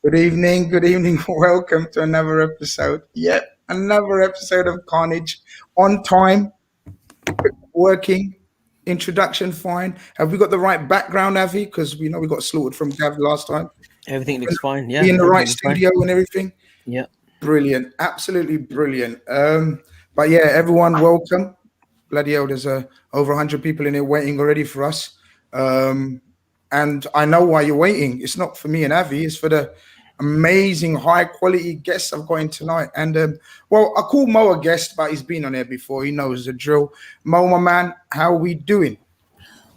Good evening. Welcome to another episode. Yep, another episode of Khanage. On time, working, introduction fine. Have we got the right background, Avi? Because we know we got slaughtered from Gav last time. Everything looks fine, yeah. We in the right studio and everything? Yeah. Brilliant. Absolutely brilliant. But yeah, everyone, welcome. Bloody hell, there's over 100 people in here waiting already for us. And I know why you're waiting. It's not for me and Avi. It's for the amazing, high-quality guests I've got in tonight. And, well, I call Mo a guest, but he's been on here before. He knows the drill. Mo, my man, how are we doing?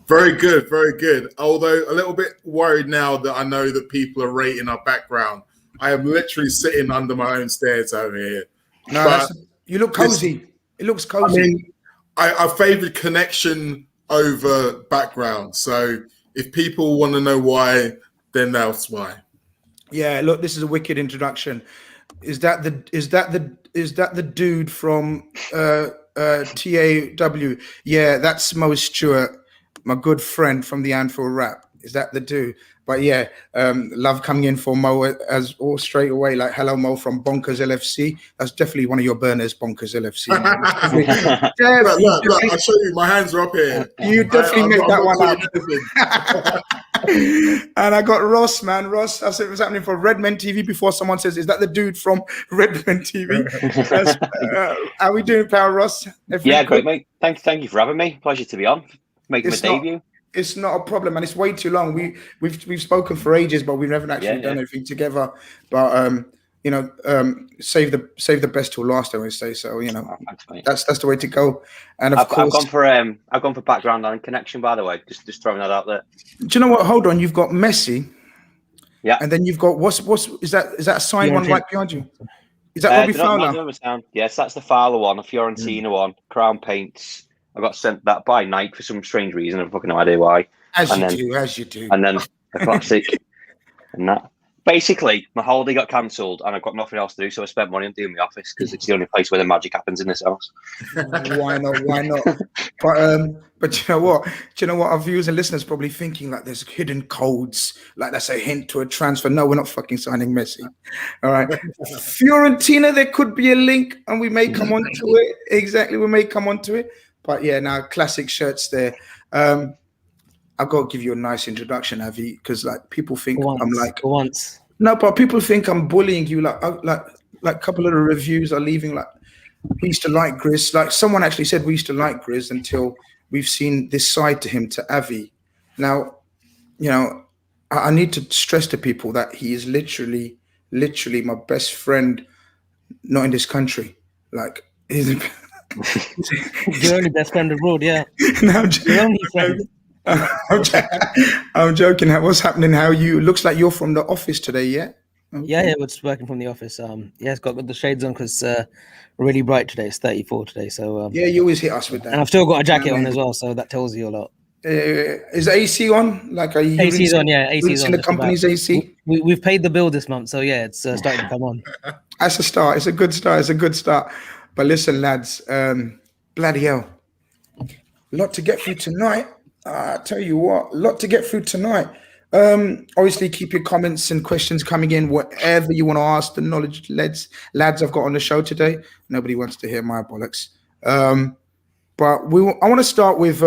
Very good, very good. Although a little bit worried now that I know that people are rating our background. I am literally sitting under my own stairs over here. No, you look cozy. It looks cozy. I mean, I favoured connection over background. So if people want to know why, then that's why. Yeah, look, this is a wicked introduction. Is that the dude from TAW? Yeah, that's Mo Stewart, my good friend from the Anfield Wrap. Is that the dude? But yeah, love coming in for Mo as all straight away. Like, hello, Mo from Bonkers LFC. That's definitely one of your burners, Bonkers LFC. Look, I'll show you. My hands are up here. You definitely made that one up. And I got Ross, man. Ross, I said what's happening for Redmen TV before someone says, is that the dude from Redmen TV? How we doing, pal, Ross? Yeah, great, mate. Thank you for having me. Pleasure to be on. Making my debut. It's not a problem, and it's way too long. We've spoken for ages, but we've never actually done anything together. But save the best till last, I always say. So thanks, that's the way to go. And of course, I've gone for background and connection. By the way, just throwing that out there. Do you know what? Hold on, you've got Messi. Yeah, and then you've got what's is that a signed one right behind you? Is that Robbie Fowler? Yes, that's the Fowler one, a Fiorentina one, Crown Paints. I got sent that by Nike for some strange reason. I have fucking no idea why. As you do. And then a classic. And that. Basically, my holiday got cancelled and I've got nothing else to do, so I spent money on doing my office because it's the only place where the magic happens in this house. Why not? But you know what? Our viewers and listeners probably thinking like there's hidden codes, like that's a hint to a transfer. No, we're not fucking signing Messi. All right. Fiorentina, there could be a link and we may come on to it. Exactly, we may come on to it. But yeah, now classic shirts there. I've got to give you a nice introduction, Avi, because like people think I'm like no, but people think I'm bullying you. Like a couple of the reviews are leaving like we used to like Grizz. Like someone actually said we used to like Grizz until we've seen this side to him, to Avi. Now, I need to stress to people that he is literally my best friend, not in this country. Like he's your only best friend abroad, yeah. No, your only friend. I'm joking. What's happening? How you? Looks like you're from the office today, yeah? Okay. Yeah, we're just working from the office. It's got the shades on because really bright today. It's 34 today, so yeah, you always hit us with that. And I've still got a jacket on as well, so that tells you a lot. Is the AC on? Like, are you AC's on? Yeah, AC's on. The company's AC. We've paid the bill this month, so yeah, it's starting to come on. That's a start. It's a good start. But listen, lads, bloody hell, a lot to get through tonight. I tell you what, a lot to get through tonight. Obviously, keep your comments and questions coming in, whatever you want to ask the knowledge lads I've got on the show today. Nobody wants to hear my bollocks. But I want to start with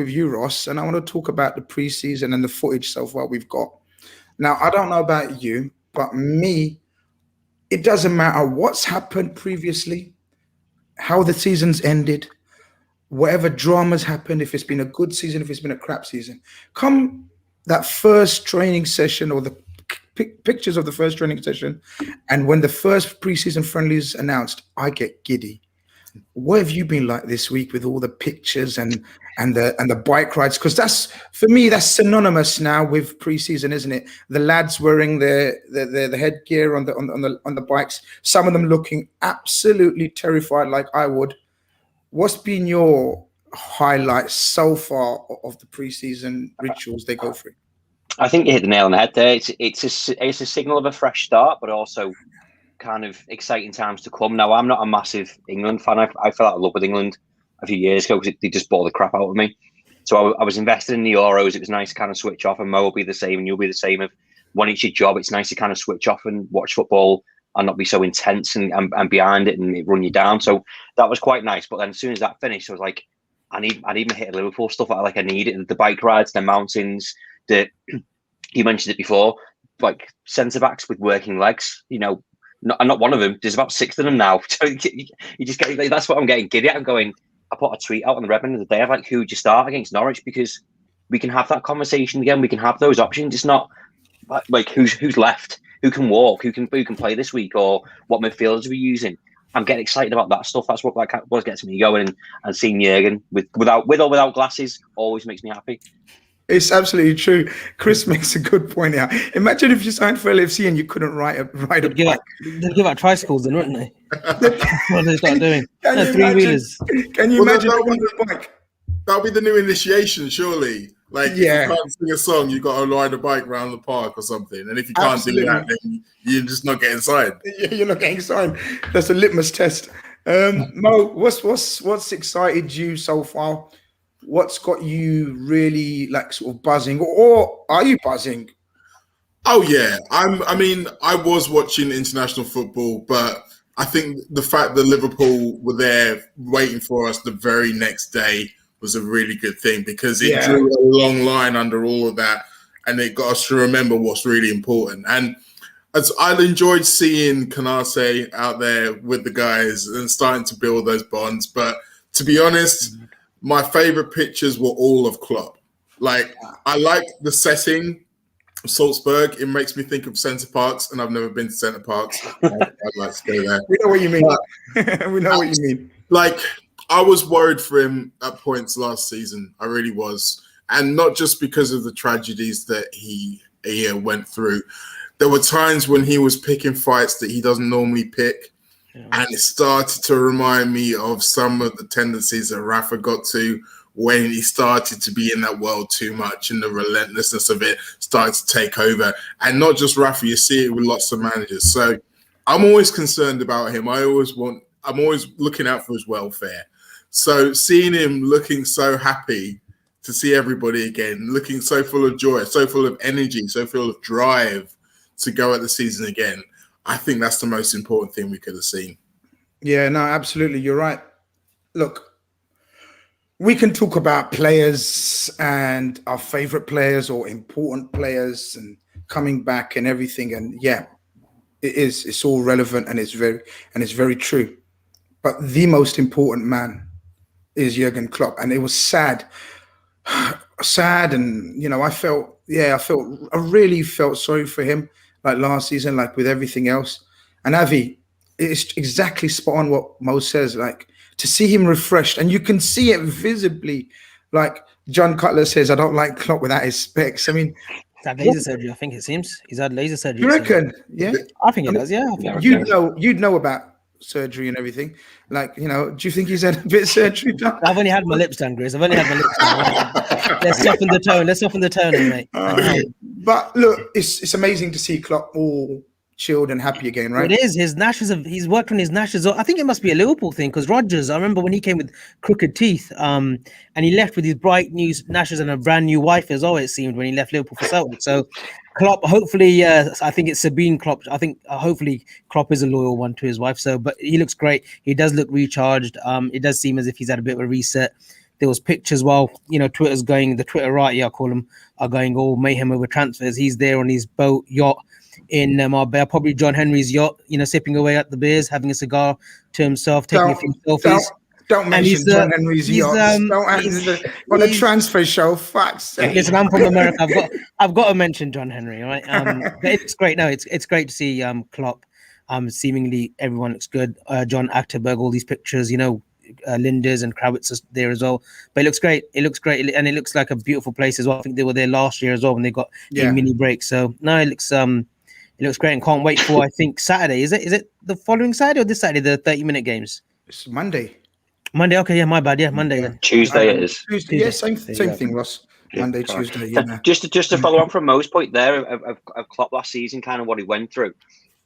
you, Ross, and I want to talk about the preseason and the footage so far we've got. Now, I don't know about you, but me, it doesn't matter what's happened previously, how the season's ended, whatever dramas happened, if it's been a good season, if it's been a crap season. Come that first training session or the pictures of the first training session, and when the first preseason friendly is announced, I get giddy. What have you been like this week with all the pictures and the bike rides? Because that's, for me, that's synonymous now with preseason, isn't it? The lads wearing the headgear on the bikes, some of them looking absolutely terrified, like I would. What's been your highlights so far of the preseason rituals they go through? I think you hit the nail on the head there. It's a signal of a fresh start, but also kind of exciting times to come. Now, I'm not a massive England fan. I fell out of love with England a few years ago because they just bore the crap out of me. So I was invested in the Euros. It was nice to kind of switch off, and Mo will be the same, and you'll be the same. Of when it's your job, it's nice to kind of switch off and watch football and not be so intense and behind it and it run you down. So that was quite nice. But then as soon as that finished, I was like, I need my hit of Liverpool stuff. I need it. The bike rides, the mountains, you mentioned it before, like centre backs with working legs, not one of them. There's about 6 of them now. So you just get, that's what I'm getting giddy at. I'm going, I put a tweet out on the Redmen the other day of like, who'd you start against Norwich? Because we can have that conversation again. We can have those options. It's not like who's left, who can walk, who can play this week, or what midfielders are we using. I'm getting excited about that stuff. That's what gets me going. And seeing Jurgen with or without glasses always makes me happy. It's absolutely true. Chris makes a good point out. Imagine if you signed for LFC and you couldn't ride a bike. They'd give out tricycles then, wouldn't they? That's what they start doing. Three-wheelers. Can you imagine a bike? That'll be the new initiation, surely. Like, if you can't sing a song, you've got to ride a bike around the park or something. And if you can't do that, then you're just not getting signed. You're not getting signed. That's a litmus test. Mo, what's excited you so far? What's got you really like sort of buzzing, or are you buzzing? Oh yeah, I was watching international football, but I think the fact that Liverpool were there waiting for us the very next day was a really good thing, because it drew a long line under all of that, and it got us to remember what's really important. And as I enjoyed seeing Khanage out there with the guys and starting to build those bonds, but to be honest, my favorite pictures were all of Klopp. Like, I like the setting of Salzburg. It makes me think of Centre Parks, and I've never been to Centre Parks. I'd like to go there. We know what you mean. We know what you mean. Like, I was worried for him at points last season. I really was. And not just because of the tragedies that he went through. There were times when he was picking fights that he doesn't normally pick. And it started to remind me of some of the tendencies that Rafa got to when he started to be in that world too much, and the relentlessness of it started to take over. And not just Rafa, you see it with lots of managers. So I'm always concerned about him. I'm always looking out for his welfare. So seeing him looking so happy to see everybody again, looking so full of joy, so full of energy, so full of drive to go at the season again, I think that's the most important thing we could have seen. Yeah, no, absolutely. You're right. Look, we can talk about players and our favorite players or important players and coming back and everything. And yeah, it is. It's all relevant and it's very true. But the most important man is Jurgen Klopp. And it was sad. And, I really felt sorry for him. Like last season, like with everything else. And Avi, it's exactly spot on what Mo says, like to see him refreshed, and you can see it visibly. Like John Cutler says, I don't like Klopp without his specs. I mean, that laser surgery, I think it seems. He's had laser surgery. You reckon? Yeah? I think he does, yeah. You'd know about surgery and everything. Like, do you think he's had a bit of surgery done? I've only had my lips done, Grizz. Let's soften the tone, mate. But look, it's amazing to see Klopp all chilled and happy again, right? It is. He's worked on his gnashes. I think it must be a Liverpool thing, because Rodgers, I remember when he came with crooked teeth, and he left with his bright new gnashes and a brand new wife as well, it seemed, when he left Liverpool for Celtic. So Klopp, hopefully, I think it's Sabine Klopp. I think hopefully Klopp is a loyal one to his wife. So, but he looks great. He does look recharged. It does seem as if he's had a bit of a reset. There was pictures while Twitter's going, the Twitter right, I call them, are going all mayhem over transfers. He's there on his boat yacht in Marbella, probably John Henry's yacht, sipping away at the beers, having a cigar to himself, taking a few selfies. Don't mention John Henry's yacht. On a transfer show, fuck's sake. Listen, I'm from America. I've got to mention John Henry, right? But it's great. No, it's great to see Klopp. Seemingly everyone looks good. John Achterberg, all these pictures, Linders and Kravitz is there as well. But it looks great. And it looks like a beautiful place as well. I think they were there last year as well when they got a mini break. So no, it looks great, and can't wait for, I think, Saturday. Is it the following Saturday or this Saturday, the 30-minute games? It's Monday. Okay, yeah, my bad. Yeah, Monday then. Tuesday it is. Tuesday. Yeah, same thing, Ross. Monday, Tuesday. Yeah. Just to follow on from Mo's point there of Klopp last season, kind of what he went through.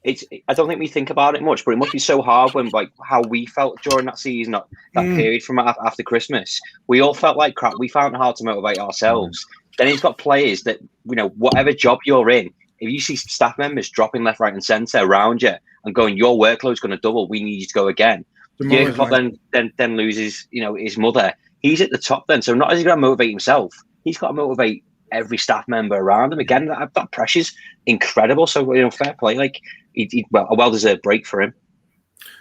I don't think we think about it much, but it must be so hard when, like, how we felt during that season, that period from after Christmas. We all felt like crap. We found it hard to motivate ourselves. Then he's got players that, whatever job you're in, if you see staff members dropping left, right, and centre around you and going, your workload's going to double, we need you to go again. Jurgen Klopp then loses, his mother. He's at the top then, so not only is he going to motivate himself, he's got to motivate every staff member around him. Again, that pressure's incredible. So fair play. Like, a well-deserved break for him.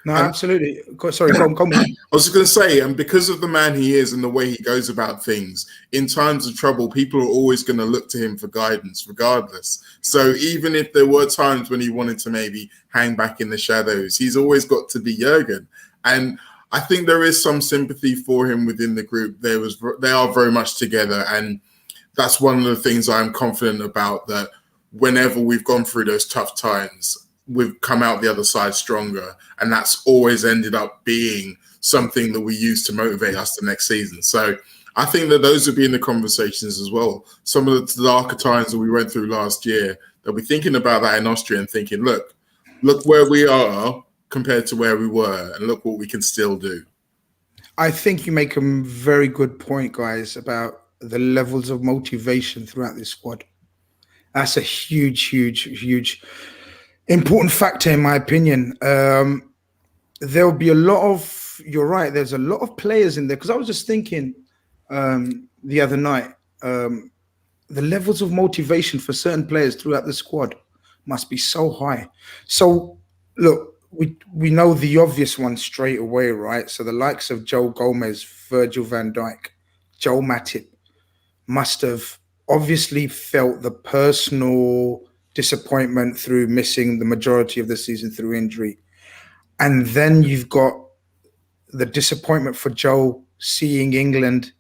No, absolutely. Sorry, come on. I was just going to say, and because of the man he is and the way he goes about things, in times of trouble, people are always going to look to him for guidance, regardless. So even if there were times when he wanted to maybe hang back in the shadows, he's always got to be Jurgen. And I think there is some sympathy for him within the group. They are very much together, and that's one of the things I'm confident about, that whenever we've gone through those tough times, we've come out the other side stronger, and that's always ended up being something that we use to motivate us the next season. So I think that those would be in the conversations as well. Some of the darker times that we went through last year, they'll be thinking about that in Austria and thinking, look where we are compared to where we were, and look what we can still do. I think you make a very good point, guys, about the levels of motivation throughout this squad. That's a huge important factor, in my opinion. There'll be a lot of, you're right, there's a lot of players in there, because I was just thinking the other night, the levels of motivation for certain players throughout the squad must be so high. So look, we know the obvious one straight away, right? So the likes of Joe Gomez, Virgil van Dijk, Joe Matip must have obviously felt the personal disappointment through missing the majority of the season through injury. And then you've got the disappointment for Joe seeing England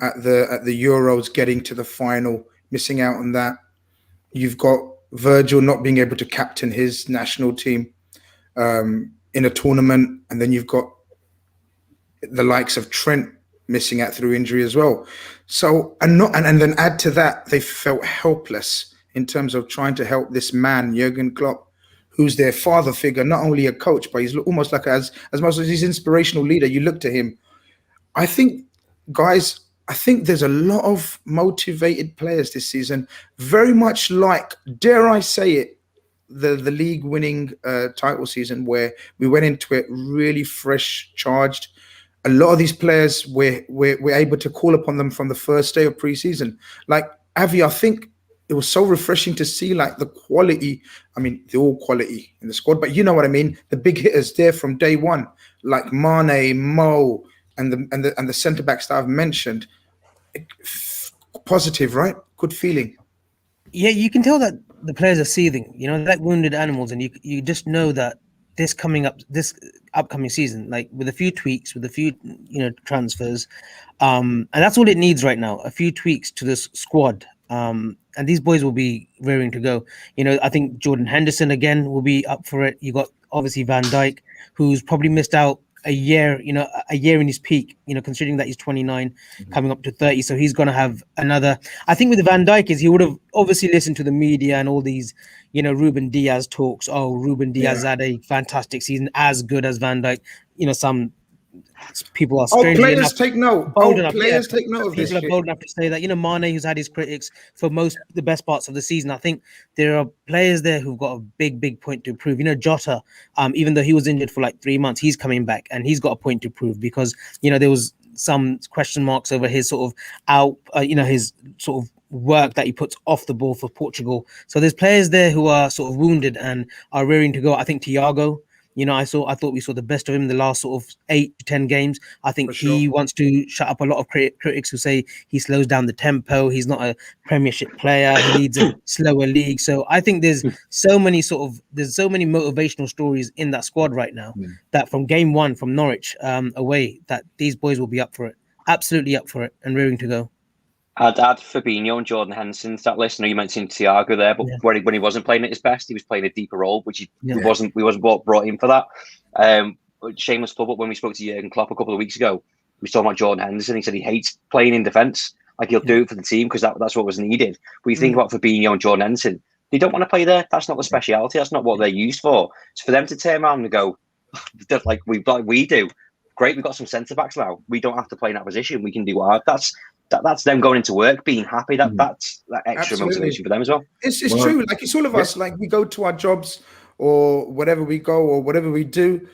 at the Euros, getting to the final, missing out on that. You've got Virgil not being able to captain his national team in a tournament, and then you've got the likes of Trent missing out through injury as well. So and then add to that, they felt helpless in terms of trying to help this man, Jurgen Klopp, who's their father figure, not only a coach, but he's almost like as much as he's inspirational leader. You look to him. I think, guys, there's a lot of motivated players this season, very much like, dare I say it, the league winning title season, where we went into it really fresh, charged. A lot of these players, we're able to call upon them from the first day of pre-season. Like Avi, I think it was so refreshing to see like the quality. I mean, they're all quality in the squad, but you know what I mean. The big hitters there from day one, like Mane, Mo, and the centre backs that I've mentioned. Positive, right? Good feeling. Yeah, you can tell that the players are seething. They're like wounded animals, and you just know that this upcoming season, like with a few tweaks, with a few transfers, and that's all it needs right now. A few tweaks to this squad. And these boys will be raring to go. I think Jordan Henderson again will be up for it. You got obviously Van Dijk, who's probably missed out a year in his peak, considering that he's 29, coming up to 30. So he's going to have another. I think with Van Dijk is he would have obviously listened to the media and all these, Ruben Diaz talks. Oh, Ruben Diaz had a fantastic season, as good as Van Dijk. Some people are players take note. Players take note of this. People are bold enough to say that. Mane, who's had his critics for the best parts of the season. I think there are players there who've got a big point to prove. Jota, even though he was injured for like 3 months, he's coming back and he's got a point to prove, because there was some question marks over his sort of his sort of work that he puts off the ball for Portugal. So there's players there who are sort of wounded and are raring to go. I think Thiago. I thought we saw the best of him in the last sort of 8 to 10 games. I think he wants to shut up a lot of critics who say he slows down the tempo. He's not a Premiership player. He leads a slower league. So I think there's so many motivational stories in that squad right now that from game 1 from Norwich away, that these boys will be up for it, absolutely up for it and raring to go. I'd add Fabinho and Jordan Henderson to that list. I know you mentioned Thiago there, but when he wasn't playing at his best, he was playing a deeper role, which he wasn't brought in for that. Shameless plug, but when we spoke to Jurgen Klopp a couple of weeks ago, he was talking about Jordan Henderson. He said he hates playing in defence. Like, he'll do it for the team because that's what was needed. But you think about Fabinho and Jordan Henderson, they don't want to play there. That's not the speciality. That's not what they're used for. So for them to turn around and go, like we do, great, we've got some centre backs now. We don't have to play in that position. We can do what that's them going into work, being happy. That's that extra motivation for them as well. It's true. Like it's all of us. Like we go to our jobs or whatever we go or whatever we do.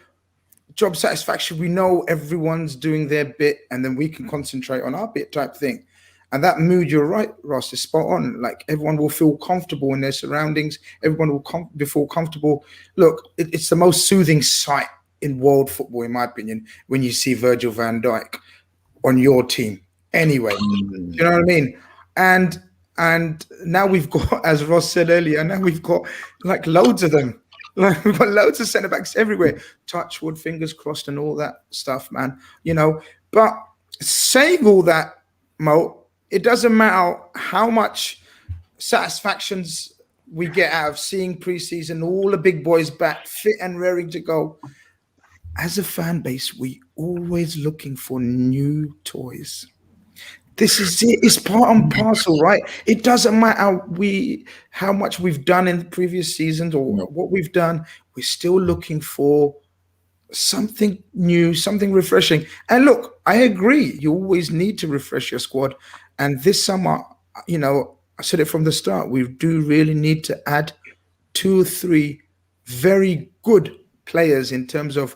Job satisfaction. We know everyone's doing their bit, and then we can concentrate on our bit type thing. And that mood, you're right, Ross, is spot on. Like everyone will feel comfortable in their surroundings. Everyone will feel comfortable. Look, it's the most soothing sight in world football, in my opinion, when you see Virgil van Dijk on your team. Anyway, you know what I mean? And now we've got, as Ross said earlier, now we've got like loads of them. Like we've got loads of centre backs everywhere. Touch wood, fingers crossed, and all that stuff, man. You know, but saying all that, Mo, it doesn't matter how much satisfactions we get out of seeing preseason, all the big boys back, fit and raring to go. As a fan base, we always looking for new toys. This is it. It's part and parcel, right? It doesn't matter how much we've done in the previous seasons or what we've done. We're still looking for something new, something refreshing. And look, I agree. You always need to refresh your squad. And this summer, you know, I said it from the start, we do really need to add 2 or 3 very good players in terms of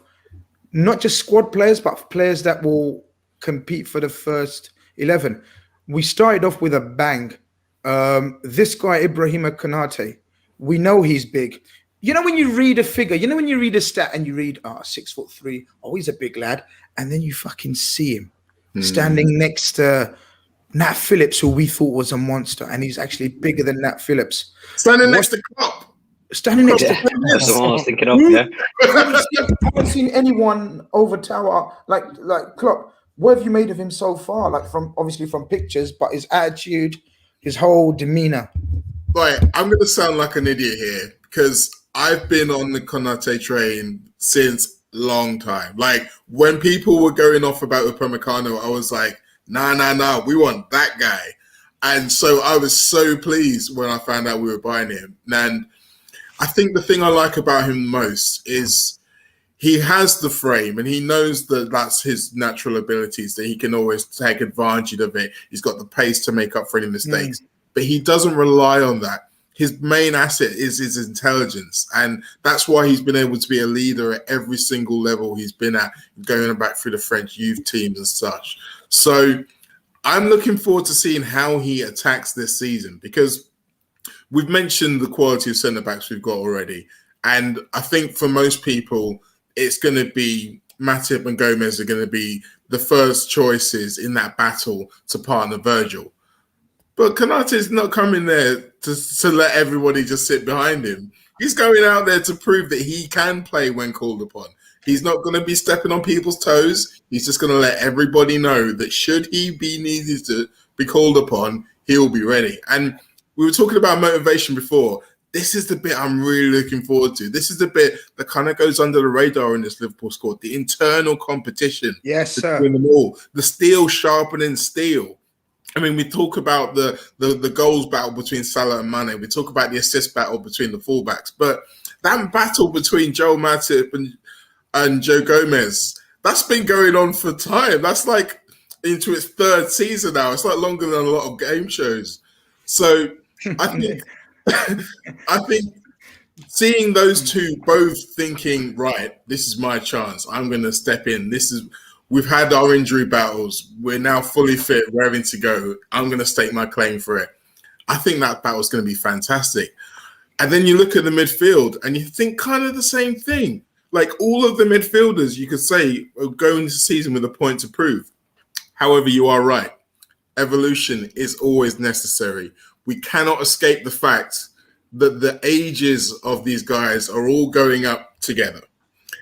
not just squad players, but players that will compete for the first 11. We started off with a bang. This guy, Ibrahima Konate, we know he's big. You know, when you read a figure, you know, when you read a stat and you read 6'3", oh, he's a big lad. And then you fucking see him standing next to Nat Phillips, who we thought was a monster. And he's actually bigger than Nat Phillips. Standing next to Klopp. Standing next to Klopp. That's the one I was thinking of, yeah. I haven't seen anyone overtower like Klopp. What have you made of him so far? Like obviously from pictures, but his attitude, his whole demeanor. Right, I'm going to sound like an idiot here because I've been on the Konate train since long time. Like when people were going off about Upamecano, I was like, nah, we want that guy. And so I was so pleased when I found out we were buying him. And I think the thing I like about him most is he has the frame and he knows that that's his natural abilities, that he can always take advantage of it. He's got the pace to make up for any mistakes, but he doesn't rely on that. His main asset is his intelligence. And that's why he's been able to be a leader at every single level he's been at, going back through the French youth teams and such. So I'm looking forward to seeing how he attacks this season because we've mentioned the quality of centre-backs we've got already. And I think for most people, it's going to be Matip and Gomez are going to be the first choices in that battle to partner Virgil. But Konate is not coming there to let everybody just sit behind him. He's going out there to prove that he can play when called upon. He's not going to be stepping on people's toes. He's just going to let everybody know that should he be needed to be called upon, he will be ready. And we were talking about motivation before. This is the bit I'm really looking forward to. This is the bit that kind of goes under the radar in this Liverpool squad, the internal competition. Yes, sir. Between them all. The steel sharpening steel. I mean, we talk about the goals battle between Salah and Mane. We talk about the assist battle between the fullbacks. But that battle between Joel Matip and Joe Gomez, that's been going on for time. That's like into its 3rd season now. It's like longer than a lot of game shows. So I think I think seeing those two both thinking, right, this is my chance. I'm going to step in. We've had our injury battles. We're now fully fit, raring to go. I'm going to stake my claim for it. I think that battle's going to be fantastic. And then you look at the midfield and you think kind of the same thing. Like all of the midfielders, you could say, are going into the season with a point to prove. However, you are right. Evolution is always necessary. We cannot escape the fact that the ages of these guys are all going up together.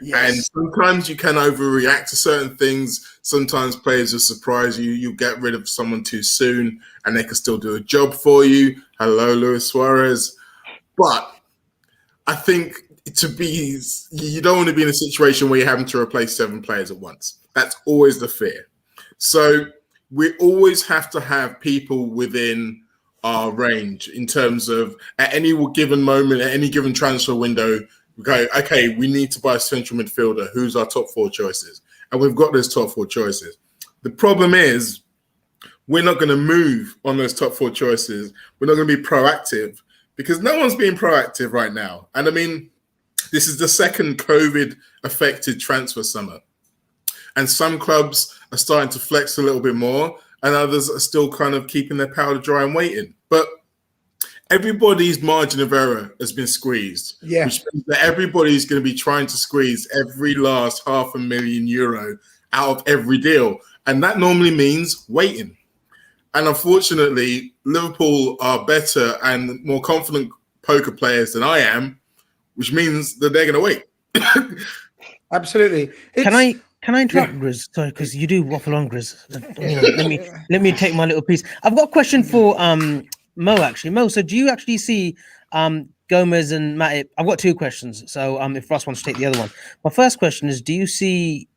Yes. And sometimes you can overreact to certain things. Sometimes players will surprise you. You get rid of someone too soon and they can still do a job for you. Hello, Luis Suarez. But I think you don't want to be in a situation where you're having to replace 7 players at once. That's always the fear. So we always have to have people within our range in terms of at any given moment, at any given transfer window, we go, okay, we need to buy a central midfielder. Who's our top 4 choices? and we've got those top 4 choices. The problem is we're not going to move on those top 4 choices. We're not going to be proactive because no one's being proactive right now. And I mean, this is the second COVID-affected transfer summer. And some clubs are starting to flex a little bit more, and others are still kind of keeping their powder dry and waiting. But everybody's margin of error has been squeezed, which means that everybody's going to be trying to squeeze every last €500,000 out of every deal. And that normally means waiting. And unfortunately, Liverpool are better and more confident poker players than I am, which means that they're going to wait. Absolutely. Can I interrupt, Grizz? Sorry, because you do waffle on, Grizz. Let me take my little piece. I've got a question for Mo, actually. Mo, so do you actually see Gomez and Matip? I've got 2 questions. So if Ross wants to take the other one. My first question is, do you see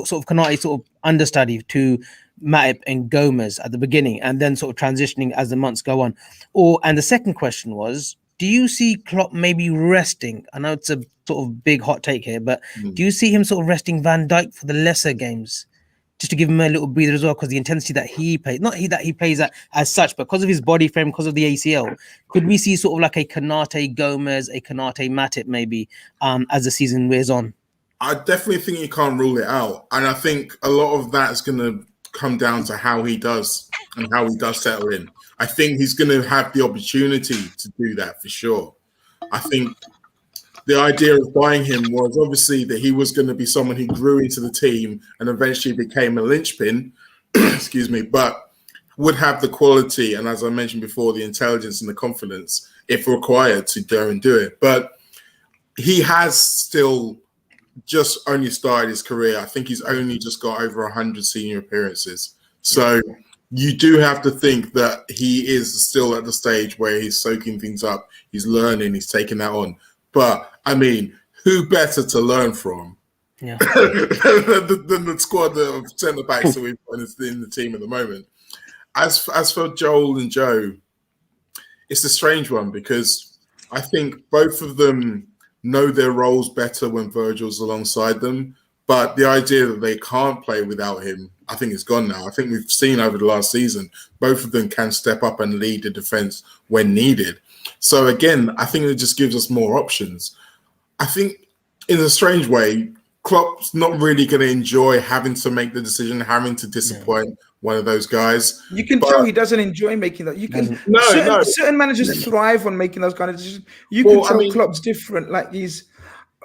sort of Khanage sort of understudy to Matip and Gomez at the beginning and then sort of transitioning as the months go on? And the second question was, do you see Klopp maybe resting? I know it's a sort of big hot take here, but do you see him sort of resting Van Dijk for the lesser games, just to give him a little breather as well? Because the intensity that he plays, not that he plays at as such, but because of his body frame, because of the ACL, could we see sort of like a Konate Gomez, a Konate Matip maybe as the season wears on? I definitely think you can't rule it out. And I think a lot of that is going to come down to how he does and how he does settle in. I think he's going to have the opportunity to do that for sure. I think the idea of buying him was obviously that he was going to be someone who grew into the team and eventually became a linchpin, excuse me, but would have the quality and, as I mentioned before, the intelligence and the confidence, if required, to go and do it. But he has still just only started his career. I think he's only just got over 100 senior appearances. So you do have to think that he is still at the stage where he's soaking things up, he's learning, he's taking that on. But, I mean, who better to learn from than the squad of centre-backs that we've got in the team at the moment? As for Joel and Joe, it's a strange one because I think both of them know their roles better when Virgil's alongside them. But the idea that they can't play without him, I think it's gone now. I think we've seen over the last season, both of them can step up and lead the defence when needed. So again, I think it just gives us more options. I think in a strange way, Klopp's not really going to enjoy having to make the decision, having to disappoint one of those guys. You can tell he doesn't enjoy making that. You can certain managers thrive on making those kind of decisions. You can tell Klopp's different. Like he's,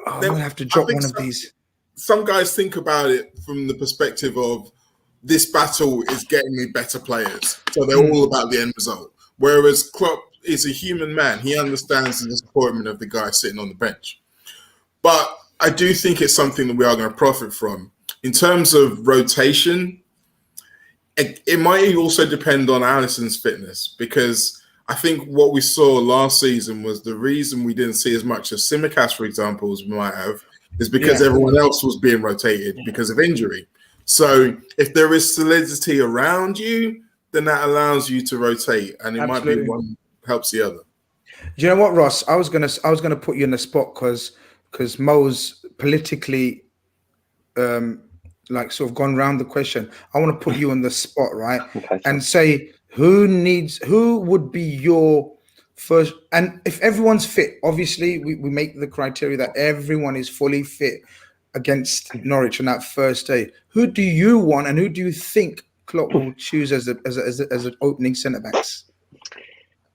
I'm going to have to drop one of these. Some guys think about it from the perspective of this battle is getting me better players. So they're all about the end result. Whereas Klopp is a human man. He understands the disappointment of the guy sitting on the bench. But I do think it's something that we are going to profit from. In terms of rotation, it might also depend on Alisson's fitness, because I think what we saw last season was the reason we didn't see as much of Tsimikas, for example, as we might have, is because everyone else was being rotated because of injury. So if there is solidity around you, then that allows you to rotate, and it might be one helps the other. Do you know what, Ross? I was gonna put you in the spot because Mo's politically like sort of gone round the question. I want to put you on the spot, right? Okay. And say who would be your first, and if everyone's fit, obviously we make the criteria that everyone is fully fit against Norwich on that first day. Who do you want, and who do you think Klopp will choose as an opening centre backs?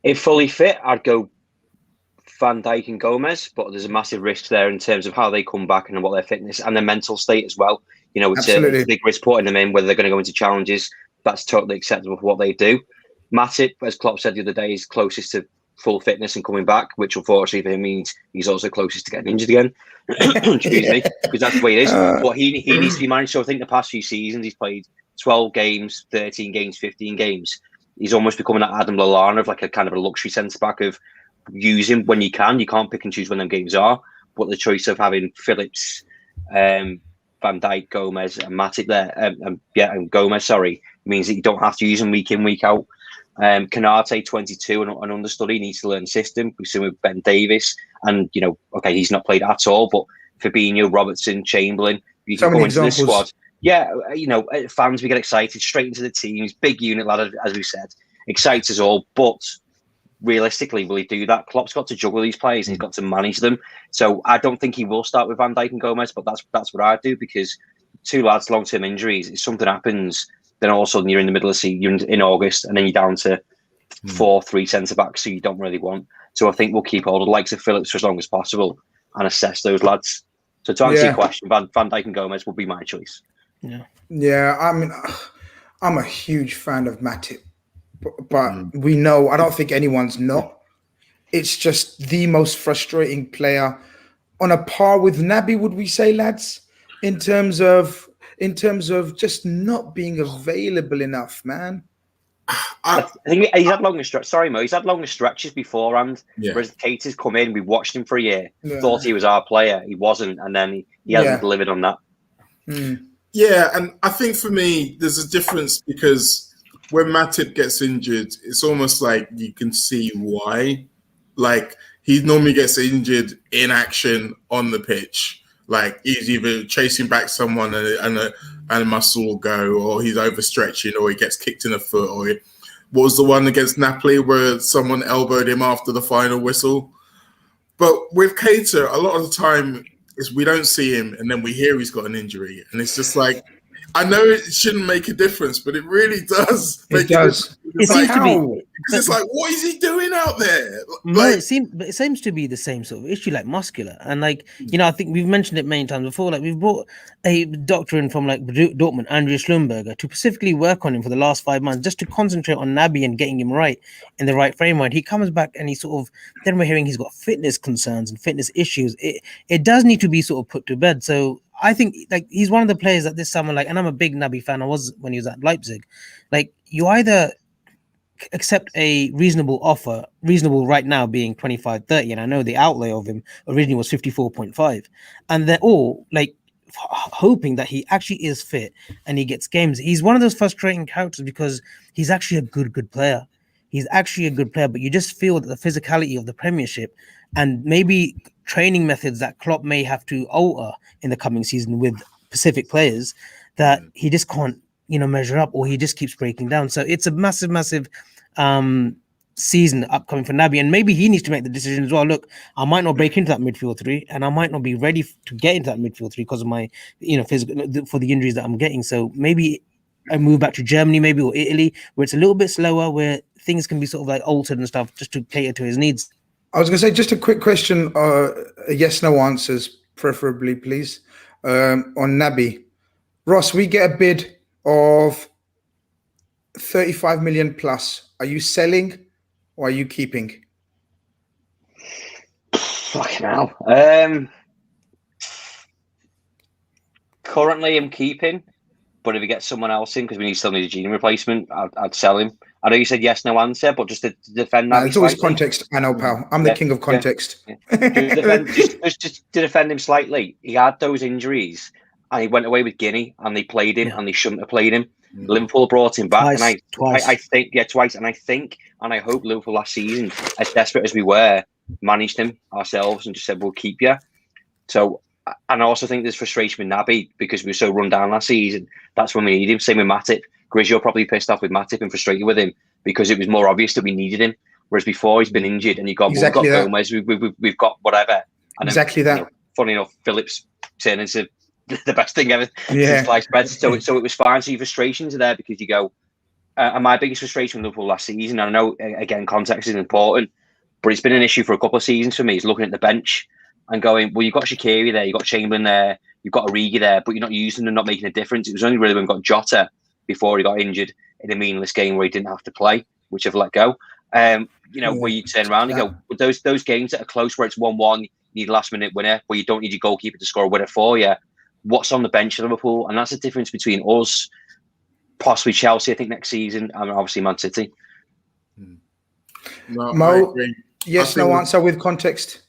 If fully fit, I'd go Van Dijk and Gomez, but there's a massive risk there in terms of how they come back and what their fitness and their mental state as well. You know, it's a big risk putting them in, whether they're going to go into challenges. That's totally acceptable for what they do. Matip, as Klopp said the other day, is closest to full fitness and coming back, which unfortunately for him means he's also closest to getting injured again. Excuse me, because that's the way it is. But he needs to be managed. So I think the past few seasons he's played 12 games, 13 games, 15 games. He's almost becoming that Adam Lallana of like a kind of a luxury centre back of use him when you can. You can't pick and choose when them games are. But the choice of having Phillips, Van Dijk, Gomez, and Matip there, and Gomez, means that you don't have to use him week in, week out. Khanage, 22, and understudy, needs to learn the system. We've seen with Ben Davis, and he's not played at all. But Fabinho, Robertson, Chamberlain, You So can many go into this examples. squad. Yeah, fans, we get excited straight into the team. He's big unit lad, as we said, excites us all. But realistically, will he do that? Klopp's got to juggle these players and he's got to manage them. So I don't think he will start with Van Dijk and Gomez, but that's what I do, because two lads, long-term injuries, if something happens, then all of a sudden you're in the middle of the season, you're in August, and then you're down to 4-3 centre-backs, so you don't really want. So I think we'll keep hold of the likes of Phillips for as long as possible and assess those lads. So to answer your question, Van Dijk and Gomez will be my choice. Yeah. I mean, I'm a huge fan of Matip, but we know, I don't think anyone's not. It's just the most frustrating player, on a par with Naby, would we say, lads? In terms of just not being available enough, man. I think he's had longer stretches. Sorry, Mo. He's had longer stretches beforehand. Yeah. Whereas Cater's come in, we watched him for a year, thought he was our player. He wasn't, and then he hasn't delivered on that. Yeah, and I think for me, there's a difference, because when Matip gets injured, it's almost like you can see why. Like, he normally gets injured in action on the pitch. Like, he's either chasing back someone and a muscle will go, or he's overstretching, or he gets kicked in the foot, or what was the one against Napoli where someone elbowed him after the final whistle? But with Cater, a lot of the time is we don't see him and then we hear he's got an injury, and it's just like, I know it shouldn't make a difference, but it really does. It does. It seems to be. It's like, what is he doing out there? No, it seems to be the same sort of issue, like muscular, and like I think we've mentioned it many times before. Like, we've brought a doctor in from like Dortmund, Andrea Schlumberger, to specifically work on him for the last 5 months, just to concentrate on Naby and getting him right in the right frame mind. He comes back and he sort of, then we're hearing he's got fitness concerns and fitness issues. It does need to be sort of put to bed. So I think like he's one of the players that this summer, like, and I'm a big Naby fan. I was when he was at Leipzig. Like, you either accept a reasonable offer, reasonable right now being 25-30, and I know the outlay of him originally was 54.5, and they're all like hoping that he actually is fit and he gets games. He's one of those frustrating characters because he's actually a good player. He's actually a good player, but you just feel that the physicality of the Premiership and maybe training methods that Klopp may have to alter in the coming season with Pacific players, that he just can't, measure up, or he just keeps breaking down. So it's a massive season upcoming for Naby, and maybe he needs to make the decision as well. Look, I might not break into that midfield three, and I might not be ready to get into that midfield three because of my, physical, for the injuries that I'm getting. So maybe I move back to Germany, maybe, or Italy, where it's a little bit slower, where things can be sort of like altered and stuff, just to cater to his needs. I was going to say, just a quick question, yes/no answers, preferably, please, on Naby. Ross, we get a bid of 35 million plus. Are you selling or are you keeping? Fucking hell. Currently, I'm keeping, but if we get someone else in, because we still need a Genie replacement, I'd sell him. I know you said yes, no answer, but just to defend that. It's always context. I know, pal. I'm the king of context. Just to defend him slightly, he had those injuries and he went away with Guinea and they played him and they shouldn't have played him. Liverpool brought him back, twice. I think twice, and I think and I hope Liverpool last season, as desperate as we were, managed him ourselves and just said we'll keep you. So, and I also think there's frustration with Naby because we were so run down last season. That's when we need him. Same with Matip. Grizz, you're probably pissed off with Matip and frustrated with him because it was more obvious that we needed him. Whereas before he's been injured and we've got Gomez, we've got whatever. And exactly then, that. Funny enough, Phillips turned into the best thing ever since sliced bread. So it was fine. So your frustrations are there because you go. And my biggest frustration with Liverpool last season, and I know again context is important, but it's been an issue for a couple of seasons for me. Is looking at the bench and going, well, you've got Shaqiri there, you've got Chamberlain there, you've got Origi there, but you're not using them, not making a difference. It was only really when we got Jota before he got injured in a meaningless game where he didn't have to play, which I've let go. Where you turn around and go, well, those games that are close where it's 1-1, you need a last minute winner, where you don't need your goalkeeper to score a winner for you. What's on the bench of Liverpool? And that's the difference between us, possibly Chelsea, I think, next season, and obviously Man City. No, Mo, yes, no answer with context.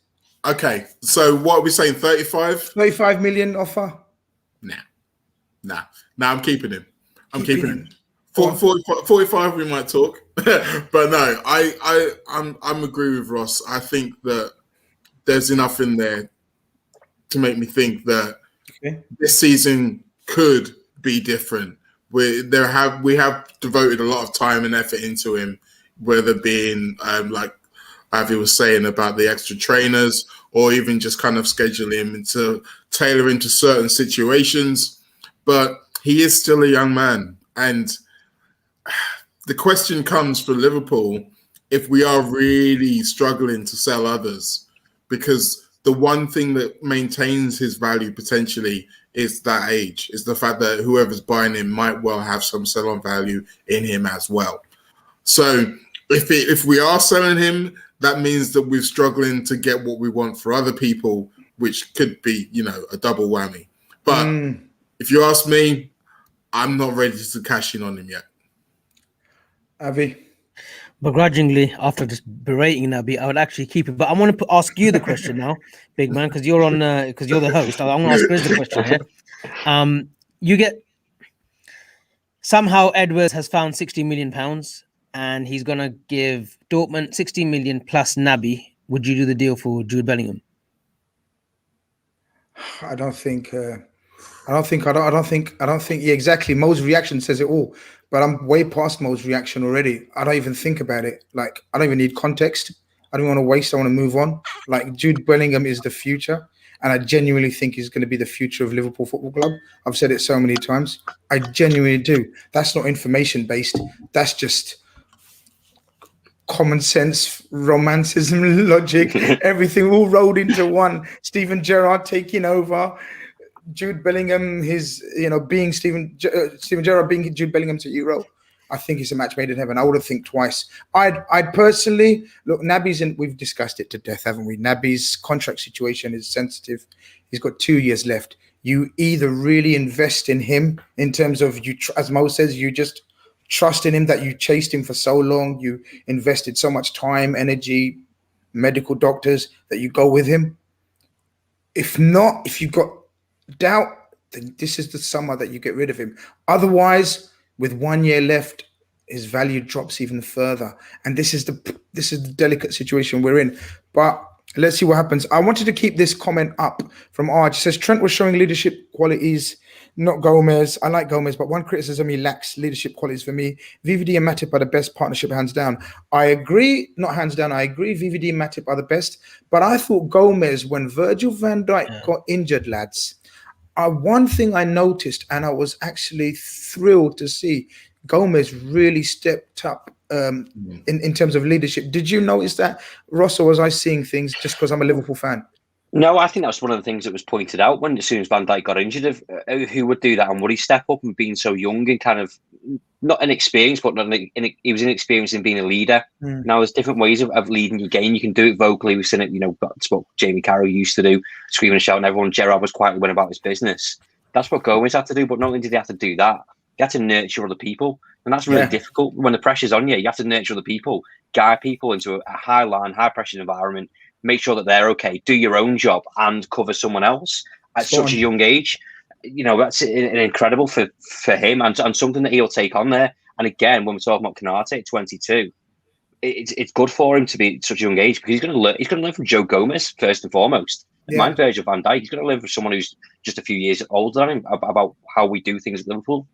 Okay, so what are we saying? 35? 35 million offer? Nah, I'm keeping him. I'm keeping him. 45 we might talk. But no, I'm agree with Ross. I think that there's enough in there to make me think that this season could be different. We have devoted a lot of time and effort into him, whether being like Avi was saying about the extra trainers, or even just kind of scheduling him to tailor into certain situations. But he is still a young man, and the question comes for Liverpool if we are really struggling to sell others, because the one thing that maintains his value potentially is that age, is the fact that whoever's buying him might well have some sell-on value in him as well. So if we are selling him, that means that we're struggling to get what we want for other people, which could be, a double whammy. But if you ask me, I'm not ready to cash in on him yet. Avi? Begrudgingly, after just berating Naby, I would actually keep it. But I want to ask you the question now, big man, because you're because you're the host. I'm going to ask Grizz the question here. You get somehow Edwards has found £60 million, and he's going to give Dortmund 60 million plus Naby. Would you do the deal for Jude Bellingham? I don't think. Yeah, exactly. Mo's reaction says it all. But I'm way past Mo's reaction already. I don't even think about it. Like, I don't even need context. I don't want to waste. I want to move on. Like, Jude Bellingham is the future. And I genuinely think he's going to be the future of Liverpool Football Club. I've said it so many times. I genuinely do. That's not information-based. That's just common sense, romanticism, logic, everything all rolled into one. Steven Gerrard taking over. Jude Bellingham, being Steven Gerrard being Jude Bellingham to Euro, I think it's a match made in heaven. I wouldn't think twice. I'd personally look. Naby's we've discussed it to death, haven't we? Naby's contract situation is sensitive. He's got 2 years left. You either really invest in him in terms of as Mo says, you just trust in him, that you chased him for so long, you invested so much time, energy, medical doctors, that you go with him. If not, if you've got doubt, then this is the summer that you get rid of him. Otherwise, with 1 year left, his value drops even further. And this is the delicate situation we're in. But let's see what happens. I wanted to keep this comment up from Arj. It says Trent was showing leadership qualities, not Gomez. I like Gomez, but one criticism, he lacks leadership qualities for me. VVD and Matip are the best partnership, hands down. I agree, not hands down, I agree VVD and Matip are the best. But I thought Gomez, when Virgil van Dijk got injured, lads, one thing I noticed, and I was actually thrilled to see, Gomez really stepped up in terms of leadership. Did you notice that, Ross, or was I seeing things just because I'm a Liverpool fan? No, I think that's one of the things that was pointed out when as soon as Van Dijk got injured, of who would do that and would he step up, and being so young and kind of not inexperienced, but he was inexperienced in being a leader. Now there's different ways of leading your game. You can do it vocally. We've seen it, that's what Jamie Carragher used to do, screaming and shouting. Everyone, Gerrard was quietly went about his business. That's what Gomez had to do. But not only did he have to do that, he had to nurture other people, and that's really difficult when the pressure's on you. You have to nurture other people, guide people into a high line, high pressure environment. Make sure that they're okay. Do your own job and cover someone else at such a young age. That's incredible for him and something that he'll take on there. And again, when we're talking about Khanage at 22, it's good for him to be at such a young age, because he's going to learn. He's going to learn from Joe Gomez first and foremost. Mind Virgil van Dijk. He's going to learn from someone who's just a few years older than him about how we do things at Liverpool.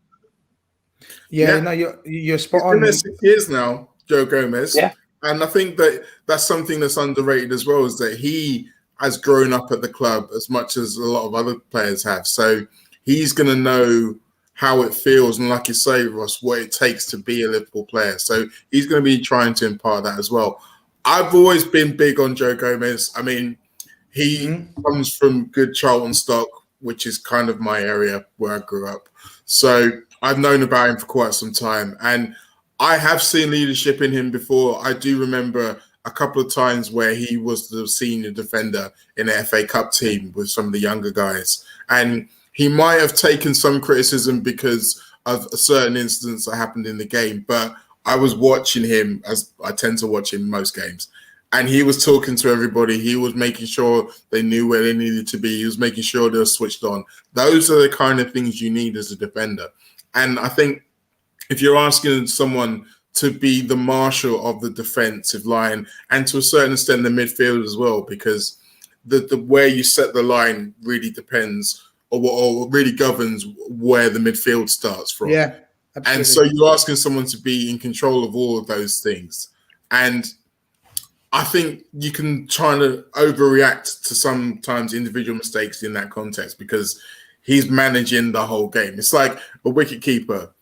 No, you're spot on. He's been there 6 years now, Joe Gomez. Yeah. And I think that's something that's underrated as well, is that he has grown up at the club as much as a lot of other players have. So he's going to know how it feels, and like you say, Ross, what it takes to be a Liverpool player. So he's going to be trying to impart that as well. I've always been big on Joe Gomez. I mean, he comes from good Charlton stock, which is kind of my area where I grew up. So I've known about him for quite some time, and I have seen leadership in him before. I do remember a couple of times where he was the senior defender in the FA Cup team with some of the younger guys. And he might have taken some criticism because of a certain incident that happened in the game. But I was watching him, as I tend to watch him most games, and he was talking to everybody. He was making sure they knew where they needed to be. He was making sure they were switched on. Those are the kind of things you need as a defender. And I think if you're asking someone to be the marshal of the defensive line, and to a certain extent the midfield as well, because the where you set the line really depends or really governs where the midfield starts from. Yeah, absolutely. And so you're asking someone to be in control of all of those things. And I think you can try to overreact to sometimes individual mistakes in that context because he's managing the whole game. It's like a wicket keeper.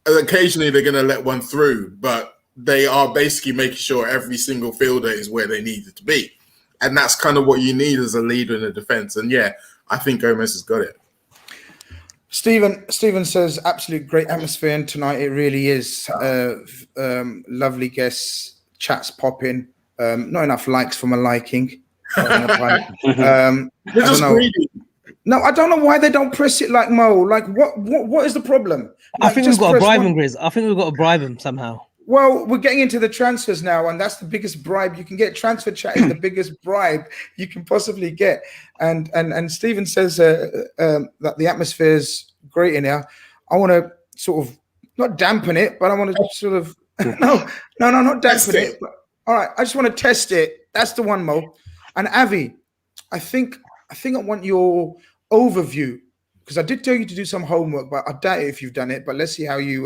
Occasionally they're going to let one through, but they are basically making sure every single fielder is where they need it to be. And that's kind of what you need as a leader in the defense. And yeah, I think Gomez has got it. Stephen says, absolute great atmosphere and tonight. It really is. Lovely guests, chats popping. Not enough likes for my liking. They're just greedy. No, I don't know why they don't press it like Mo. Like, what is the problem? I think we've got to bribe him, Grizz. I think we've got to bribe him somehow. Well, we're getting into the transfers now, and that's the biggest bribe you can get. Transfer chat is the biggest bribe you can possibly get. And Stephen says that the atmosphere is great in here. I want to sort of not dampen it, but I want to sort of no, not dampen it. But, all right, I just want to test it. That's the one, Mo. And Avi, I think I want your overview because I did tell you to do some homework, but I doubt it if you've done it. But let's see how you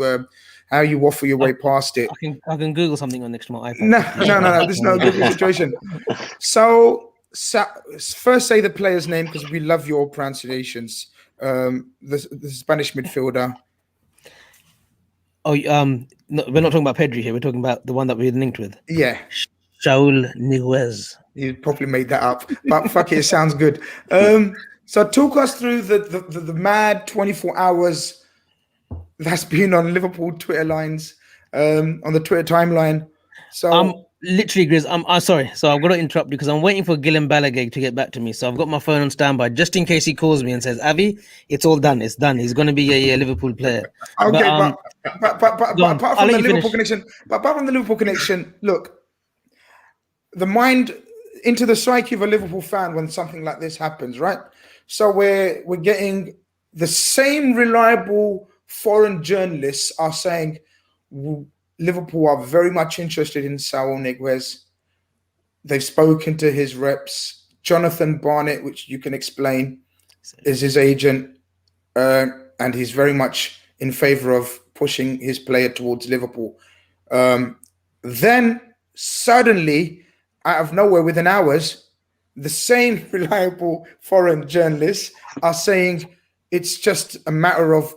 waffle your way past it. I can Google something on next to my iPhone. No. There's no Google situation. So first say the player's name because we love your pronunciations. The Spanish midfielder. Oh, no, we're not talking about Pedri here. We're talking about the one that we're linked with. Yeah. Saul Niguez. You probably made that up, but fuck it sounds good. So talk us through the mad 24 hours that's been on Liverpool Twitter lines, on the Twitter timeline. So literally, Grizz, I'm sorry. So I've got to interrupt because I'm waiting for Gillen Balogun to get back to me. So I've got my phone on standby just in case he calls me and says, Avi, it's all done. It's done. He's going to be a Liverpool player. Okay, but apart from the Liverpool connection, look, the mind into the psyche of a Liverpool fan when something like this happens, right? So we're getting the same reliable foreign journalists are saying Liverpool are very much interested in Saul Niguez. They've spoken to his reps. Jonathan Barnett, which you can explain, is his agent, and he's very much in favor of pushing his player towards Liverpool. Then suddenly, out of nowhere, within hours, the same reliable foreign journalists are saying it's just a matter of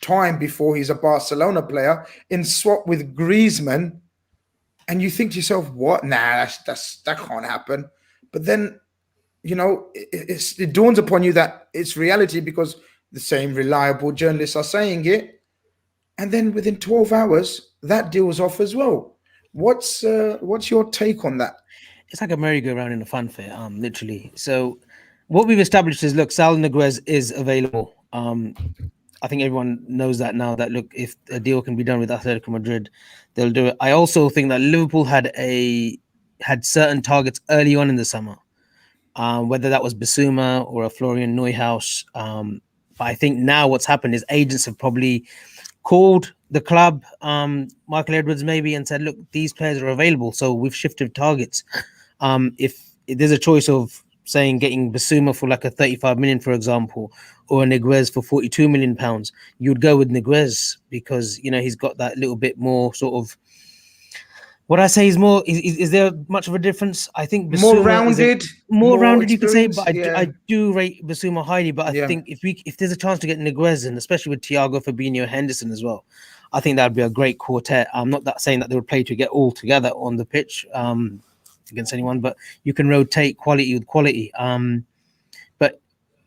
time before he's a Barcelona player in swap with Griezmann. And you think to yourself, what? Nah, that can't happen. But then, you know, it dawns upon you that it's reality because the same reliable journalists are saying it. And then within 12 hours, that deal's off as well. What's your take on that? It's like a merry-go-round in a fun fair, literally. So what we've established is, look, Saul Niguez is available. I think everyone knows that now, that, look, if a deal can be done with Atletico Madrid, they'll do it. I also think that Liverpool had certain targets early on in the summer, whether that was Bissouma or a Florian Neuhaus. But I think now what's happened is agents have probably called the club, Michael Edwards maybe, and said, look, these players are available. So we've shifted targets. If there's a choice of saying getting Bissouma for like a 35 million, for example, or a Niguez for 42 million pounds, you'd go with Niguez because, you know, he's got that little bit more sort of, what I say is more, is there much of a difference? I think Bissouma more rounded, you could say, but I do rate Bissouma highly, but I think if there's a chance to get Niguez in, especially with Thiago, Fabinho, Henderson as well, I think that'd be a great quartet. I'm not saying that they would play to get all together on the pitch against anyone, but you can rotate quality with quality. But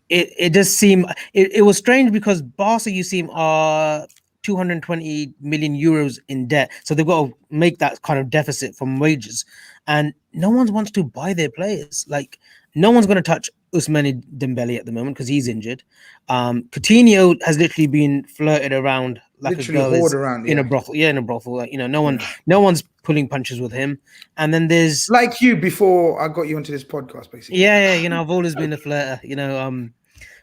it does seem it was strange because Barca, you seem, are 220 million euros in debt, so they've got to make that kind of deficit from wages, and no one wants to buy their players. Like, no one's going to touch Ousmane Dembele at the moment because he's injured. Coutinho has literally been flirted around like literally a girl in a brothel. Yeah, in a brothel. Like, you know, no one's pulling punches with him. And then there's like you before I got you onto this podcast, basically. Yeah, you know, I've always been a flirter. You know,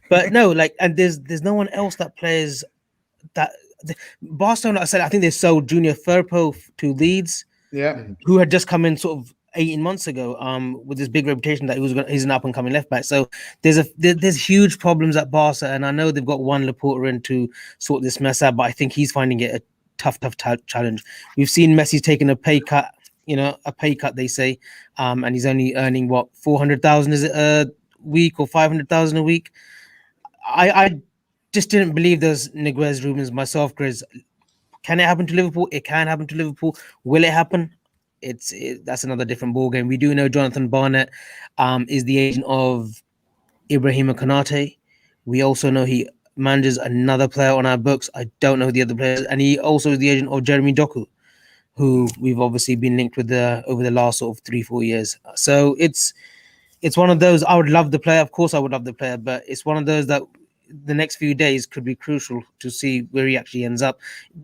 but no, like, and there's no one else that plays that. Barcelona, I said, I think they sold Junior Firpo to Leeds. Yeah, who had just come in sort of 18 months ago, with this big reputation that he's an up and coming left back. So there's huge problems at Barca, and I know they've got one Laporta in to sort this mess out, but I think he's finding it a tough challenge. We've seen Messi taking a pay cut, they say, and he's only earning what, 400,000 is it a week, or 500,000 a week. I just didn't believe those Niguez rumors myself, Grizz. Can it happen to Liverpool? It can happen to Liverpool. Will it happen? That's another different ballgame. We do know Jonathan Barnett is the agent of Ibrahima Konate. We also know he manages another player on our books. I don't know the other players, and he also is the agent of Jeremy Doku, who we've obviously been linked with over the last sort of 3-4 years. So it's one of those. I would love the player, of course I would love the player, but it's one of those that the next few days could be crucial to see where he actually ends up.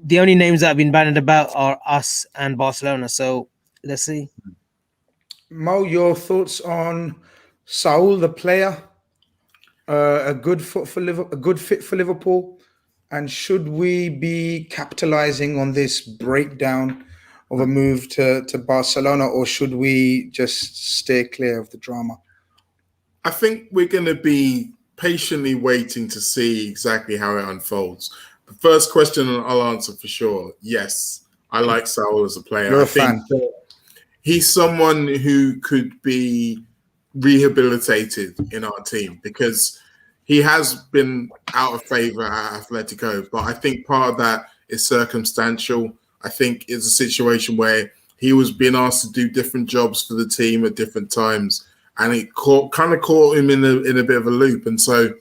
The only names that have been bandied about are us and Barcelona, so let's see. Mo, your thoughts on Saul, the player? A good fit for Liverpool, and should we be capitalizing on this breakdown of a move to Barcelona, or should we just stay clear of the drama? I think we're going to be patiently waiting to see exactly how it unfolds. The first question I'll answer for sure. Yes, I like Saul as a player. You're a fan. He's someone who could be rehabilitated in our team, because he has been out of favor at Atletico, but I think part of that is circumstantial. I think it's a situation where he was being asked to do different jobs for the team at different times, and it kind of caught him in a bit of a loop. And so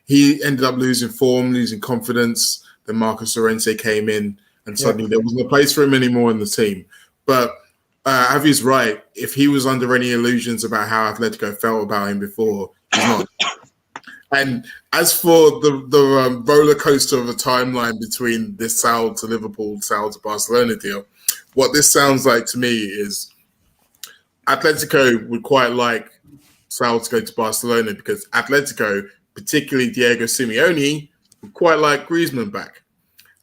he ended up losing form, losing confidence. Then Marcos Llorente came in, and suddenly there wasn't a place for him anymore in the team. But Avi's right. If he was under any illusions about how Atletico felt about him before, he's not. And as for the roller coaster of a timeline between this Saul to Liverpool, Saul to Barcelona deal, what this sounds like to me is Atletico would quite like Saul to go to Barcelona, because Atletico, particularly Diego Simeone, would quite like Griezmann back.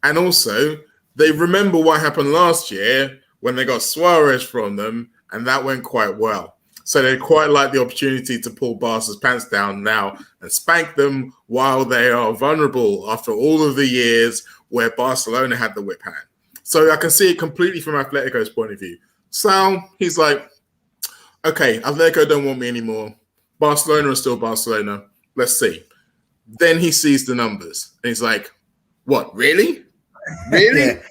And also, they remember what happened last year when they got Suarez from them, and that went quite well. So they quite like the opportunity to pull Barca's pants down now and spank them while they are vulnerable after all of the years where Barcelona had the whip hand. So I can see it completely from Atletico's point of view. Sal, he's like, okay, Atletico don't want me anymore. Barcelona is still Barcelona. Let's see. Then he sees the numbers and he's like, what, really? Really? Yeah.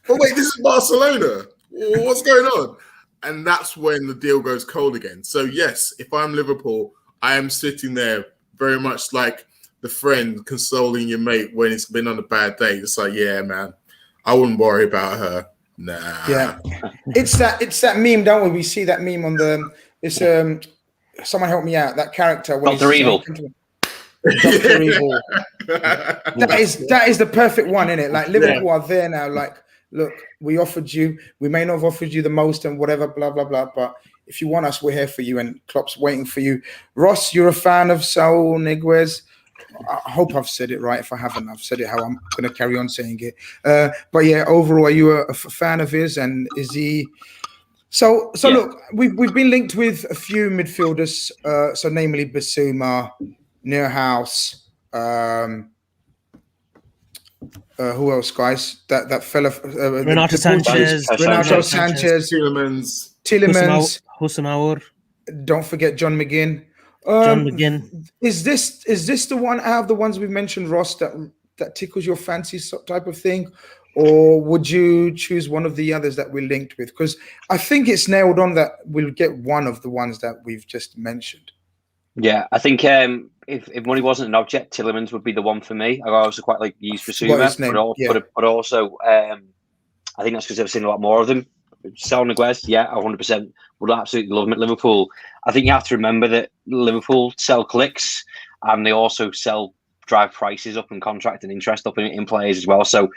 Oh, wait, this is Barcelona. What's going on? And that's when the deal goes cold again. So, yes, if I'm Liverpool, I am sitting there very much like the friend consoling your mate when it's been on a bad day. It's like, yeah, man, I wouldn't worry about her. Nah. Yeah. It's that meme, don't we? We see that meme on someone help me out. That character. Dr. Evil. Dr. Evil. That is the perfect one, isn't it? Like Liverpool are there now, like, look, we offered you, we may not have offered you the most and whatever, blah, blah, blah. But if you want us, we're here for you. And Klopp's waiting for you. Ross, you're a fan of Saul Niguez. I hope I've said it right. If I haven't, I've said it how I'm going to carry on saying it. But yeah, overall, are you a fan of his? And is he... So look, we've been linked with a few midfielders. So namely Basuma, Neuhaus, who else, guys? That fella, Renato Sanchez, Tielemans, Houssam Aour. Don't forget John McGinn. John McGinn. Is this the one out of the ones we've mentioned, Ross, that tickles your fancy type of thing, or would you choose one of the others that we're linked with? Because I think it's nailed on that we'll get one of the ones that we've just mentioned. Yeah, I think if money wasn't an object, Tielemans would be the one for me. I also quite like use Basuma, but also I think that's because I've seen a lot more of them. Saul Niguez, 100% would absolutely love him at Liverpool. I think you have to remember that Liverpool sell clicks, and they also drive prices up and contract and interest up in players as well. So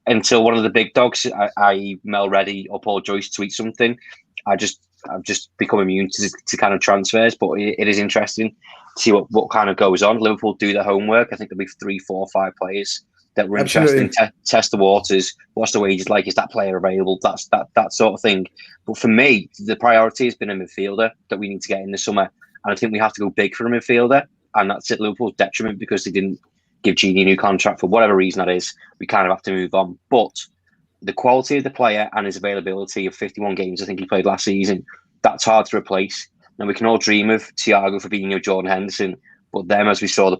until one of the big dogs, i.e. Mel Reddy or Paul Joyce, tweet something, I've just become immune to kind of transfers. But it is interesting to see what kind of goes on. Liverpool do their homework. I think there'll be 3, 4, 5 players that we're interested in Absolutely. test the waters. What's the wages like? Is that player available? That sort of thing. But for me, the priority has been a midfielder that we need to get in the summer, and I think we have to go big for a midfielder, and that's at Liverpool's detriment because they didn't give Gini a new contract for whatever reason that is. We kind of have to move on, but the quality of the player and his availability of 51 games, I think he played last season, that's hard to replace. Now, we can all dream of Thiago, Fabinho, Jordan Henderson, but them, as we saw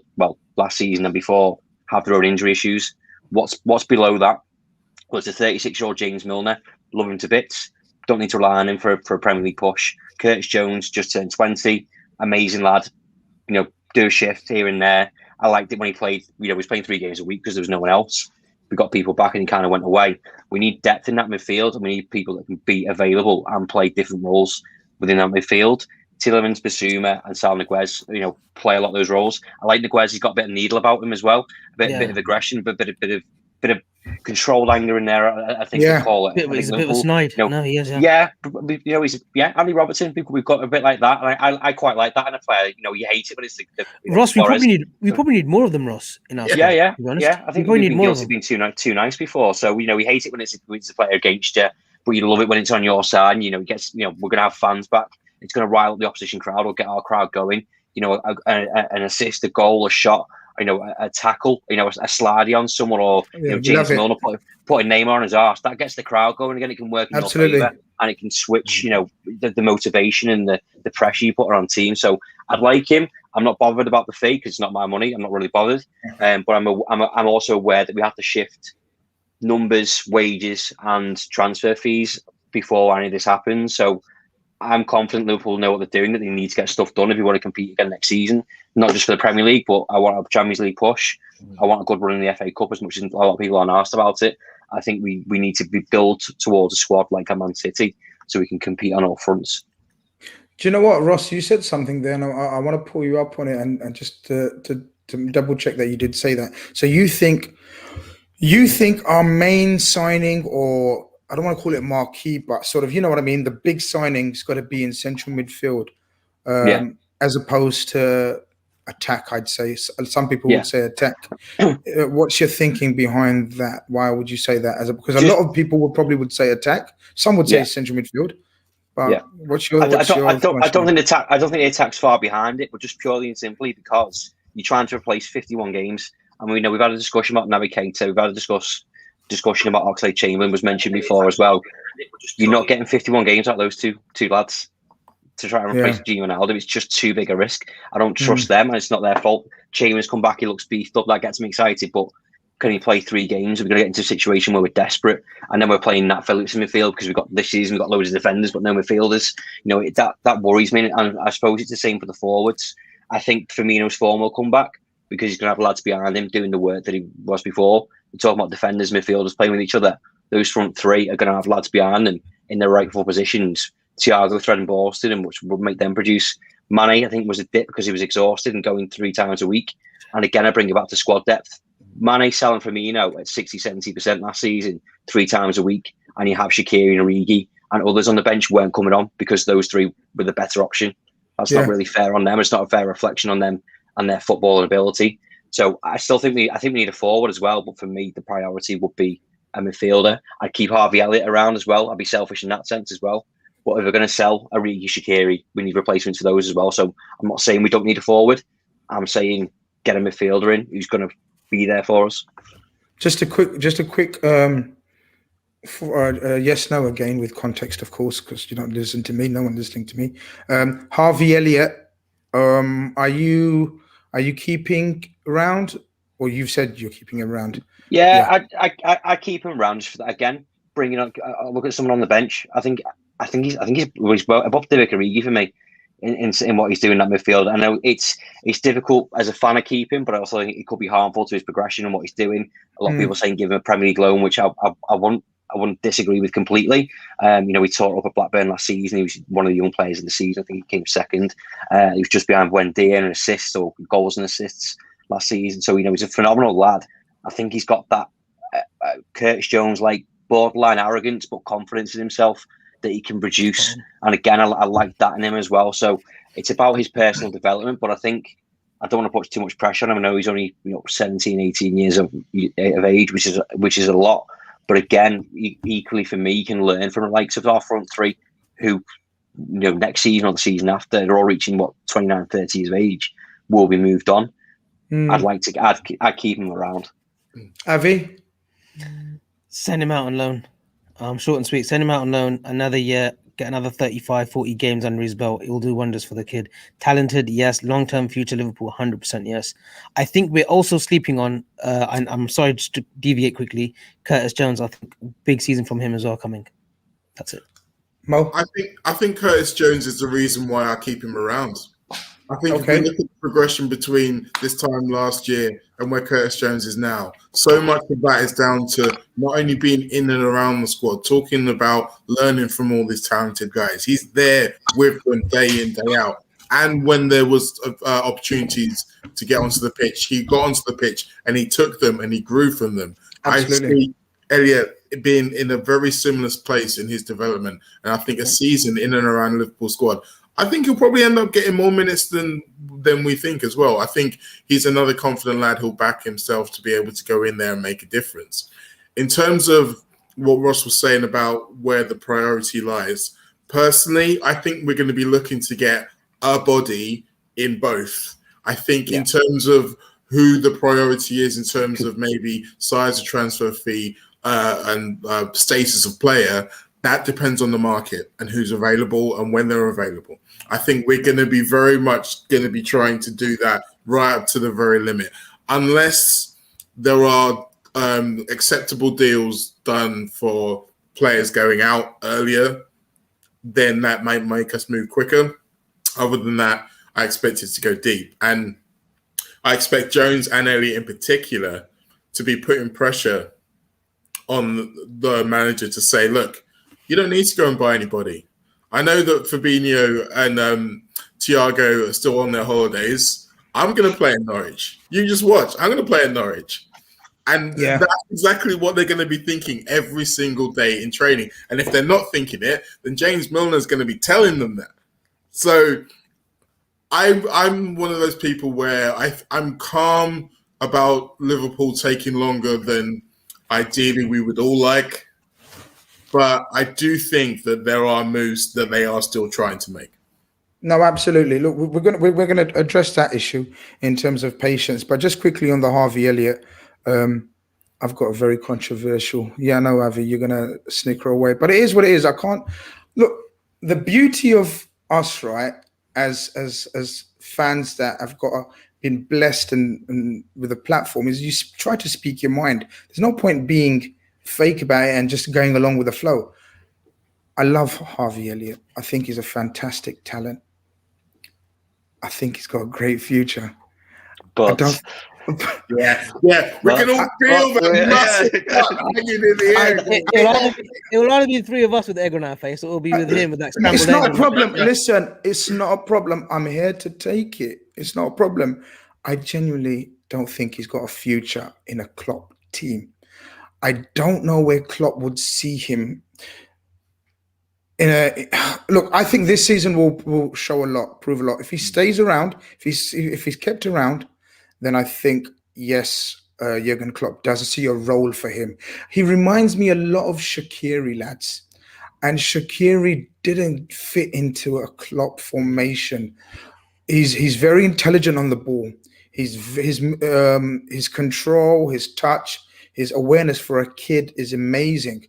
last season and before, have their own injury issues. What's below that was the 36-year-old James Milner. Love him to bits. Don't need to rely on him for a Premier League push. Curtis Jones just turned 20. Amazing lad. Do a shift here and there. I liked it when he played. He was playing 3 games a week because there was no one else. We got people back and he kind of went away. We need depth in that midfield, and we need people that can be available and play different roles within that midfield. Tielemans, Basuma, and Sal Niguez, play a lot of those roles. I like Niguez. He's got a bit of needle about him as well, a bit of aggression, but a bit of controlled anger in there. I think we call it. He's a bit of a snide. No, he is. He's Andy Robertson. We've got a bit like that, and I quite like that in a player. You hate it, but it's Ross. We probably need more of them, Ross. In our squad, to be honest. I think we've been guilty of being too nice before. So we hate it when it's a player against you, but you love it when it's on your side. And, it gets. We're gonna have fans back. It's going to rile up the opposition crowd or get our crowd going. An assist, a goal, a shot, a tackle, a slidey on someone, or James Milner put a name on his arse. That gets the crowd going again. It can work in your favour, and it can switch. The motivation and the pressure you put on team. So I'd like him. I'm not bothered about the fee because it's not my money. I'm not really bothered. But I'm also aware that we have to shift numbers, wages, and transfer fees before any of this happens. So I'm confident Liverpool know what they're doing, that they need to get stuff done if we want to compete again next season, not just for the Premier League, but I want a Champions League push. I want a good run in the FA Cup, as much as a lot of people aren't asked about it. I think we need to be built towards a squad like a Man City so we can compete on all fronts. Do you know what, Ross? You said something there, and I want to pull you up on it and just to double check that you did say that. So you think our main signing, or I don't want to call it marquee, but sort of, you know what I mean? The big signing's got to be in central midfield, as opposed to attack, I'd say. Some people would say attack. What's your thinking behind that? Why would you say that? Because a lot of people would say attack. Some would say central midfield. But what's your? I don't think the attack's far behind it, but just purely and simply because you're trying to replace 51 games, and we know we've had a discussion about Naby Keita. We've had a discussion about Oxlade-Chamberlain was mentioned before as well. You're not getting 51 games out of those two lads to try and replace Gini Ronaldo. It's just too big a risk. I don't trust them, and it's not their fault. Chamberlain's come back, he looks beefed up, that gets me excited, but can he play 3 games? We're going to get into a situation where we're desperate, and then we're playing Nat Phillips in midfield because this season we've got loads of defenders but no midfielders. That worries me, and I suppose it's the same for the forwards. I think Firmino's form will come back because he's going to have lads behind him doing the work that he was before. We're talking about defenders, midfielders playing with each other. Those front 3 are going to have lads behind them in their rightful positions. Thiago threading balls to them, which will make them produce. Mane, I think, was a dip because he was exhausted and going 3 times a week. And again, I bring it back to squad depth. Mane selling Firmino at 60-70% last season, 3 times a week. And you have Shaqiri and Origi, and others on the bench weren't coming on because those 3 were the better option. That's not really fair on them. It's not a fair reflection on them and their footballing ability. So I still think we need a forward as well. But for me, the priority would be a midfielder. I'd keep Harvey Elliott around as well. I'd be selfish in that sense as well. But if we're going to sell Origi, Shaqiri, we need replacements for those as well. So I'm not saying we don't need a forward. I'm saying get a midfielder in who's going to be there for us. Just a quick yes, no again with context, of course, because you don't listen to me. No one listening to me. Harvey Elliott, are you keeping around, or you've said you're keeping around? I keep him around just for that. Again, bringing on, look at someone on the bench. I think he's above Divock Origi for me in what he's doing in that midfield. I know it's difficult as a fan of keeping, but I also think it could be harmful to his progression and what he's doing. A lot of people saying give him a Premier League loan, which I wouldn't disagree with completely. We tore up at Blackburn last season. He was one of the young players of the season. I think he came second. He was just behind Wendy in assists or goals and assists last season. So he's a phenomenal lad. I think he's got that Curtis Jones like borderline arrogance, but confidence in himself that he can produce. And again, I like that in him as well. So it's about his personal development. But I think I don't want to put too much pressure on him. I know he's only 17, 18 years of age, which is a lot. But again, equally for me, you can learn from the likes of our front three, who next season or the season after, they're all reaching 29, 30 years of age, will be moved on. I'd keep him around. Avi? Send him out on loan. Short and sweet. Send him out on loan another year. Get another 35, 40 games under his belt. It will do wonders for the kid. Talented, yes. Long-term future Liverpool, 100% yes. I think we're also sleeping on, and I'm sorry just to deviate quickly, Curtis Jones. I think big season from him as well coming. That's it. Mo? I think Curtis Jones is the reason why I keep him around. I think if we look at the progression between this time last year and where Curtis Jones is now, so much of that is down to not only being in and around the squad, talking about learning from all these talented guys. He's there with them day in, day out. And when there was opportunities to get onto the pitch, he got onto the pitch and he took them and he grew from them. Absolutely. I see Elliot being in a very similar place in his development. And I think a season in and around Liverpool squad, I think he'll probably end up getting more minutes than we think as well. I think he's another confident lad who'll back himself to be able to go in there and make a difference. In terms of what Ross was saying about where the priority lies, personally, I think we're going to be looking to get a body in both. I think in terms of who the priority is in terms of maybe size of transfer fee and status of player, that depends on the market and who's available and when they're available. I think we're going to be very much going to be trying to do that right up to the very limit. Unless there are acceptable deals done for players going out earlier, then that might make us move quicker. Other than that, I expect it to go deep. And I expect Jones and Elliott in particular to be putting pressure on the manager to say, look, you don't need to go and buy anybody. I know that Fabinho and Thiago are still on their holidays. I'm going to play in Norwich. You just watch. I'm going to play in Norwich. And that's exactly what they're going to be thinking every single day in training. And if they're not thinking it, then James Milner's going to be telling them that. So I'm one of those people where I'm calm about Liverpool taking longer than ideally we would all like. But I do think that there are moves that they are still trying to make. No, absolutely. Look, we're gonna address that issue in terms of patience. But just quickly on the Harvey Elliott, I've got a very controversial. Yeah, I know, Avi, you're gonna snicker away, but it is what it is. I can't look. The beauty of us, right, as fans that have been blessed and with a platform, is you try to speak your mind. There's no point being fake about it and just going along with the flow. I love Harvey Elliott. I think he's a fantastic talent. I think he's got a great future. But yeah, we can all feel that massive hanging in the air. It will only be three of us with egg on our face. It will be with him with that. It's not a problem. Listen, it's not a problem. I'm here to take it. It's not a problem. I genuinely don't think he's got a future in a Klopp team. I don't know where Klopp would see him. Look, I think this season will show a lot, prove a lot. If he stays around, if he's kept around, then I think yes, Jurgen Klopp does see a role for him. He reminds me a lot of Shaqiri, lads, and Shaqiri didn't fit into a Klopp formation. He's very intelligent on the ball. His control, his touch, his awareness for a kid is amazing.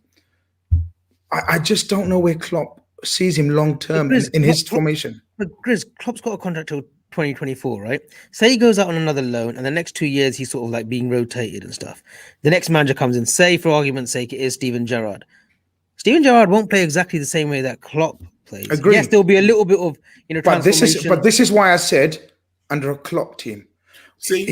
I just don't know where Klopp sees him long term in his formation. But Grizz, Klopp's got a contract till 2024, right? Say he goes out on another loan, and the next 2 years he's sort of like being rotated and stuff. The next manager comes in. Say, for argument's sake, it is Steven Gerrard. Steven Gerrard won't play exactly the same way that Klopp plays. Agreed. Yes, there'll be a little bit of transformation. But this is why I said under a Klopp team. See,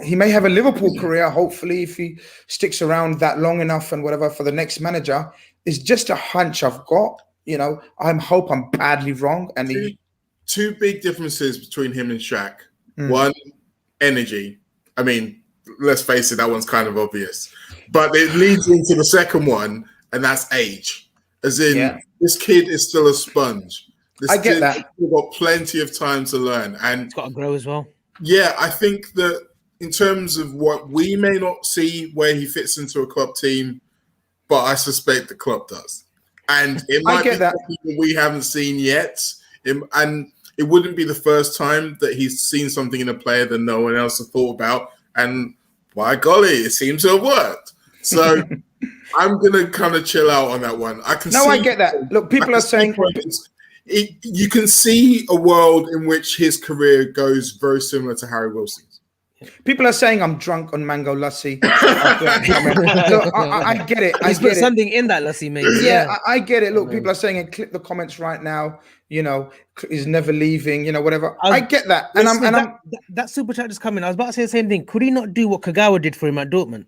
he may have a Liverpool career, hopefully, if he sticks around that long enough and whatever for the next manager. It's just a hunch I've got. I hope I'm badly wrong. And two big differences between him and Shaq. One, energy. I mean, let's face it, that one's kind of obvious. But it leads into the second one, and that's age. As in, this kid is still a sponge. I get that. He's got plenty of time to learn. And he's got to grow as well. Yeah, I think that in terms of what we may not see where he fits into a club team, but I suspect the club does. And it might be something that we haven't seen yet. And it wouldn't be the first time that he's seen something in a player that no one else has thought about. And by golly, it seems to have worked. So I'm going to kind of chill out on that one. I get that. Look, people are saying... You can see a world in which his career goes very similar to Harry Wilson's. People are saying I'm drunk on mango lassi. So I get it. He's put something in that lassi, mate. Yeah, I get it. Look, people are saying, and click the comments right now. You know, he's never leaving. You know, whatever. I get that. And that super chat is coming. I was about to say the same thing. Could he not do what Kagawa did for him at Dortmund?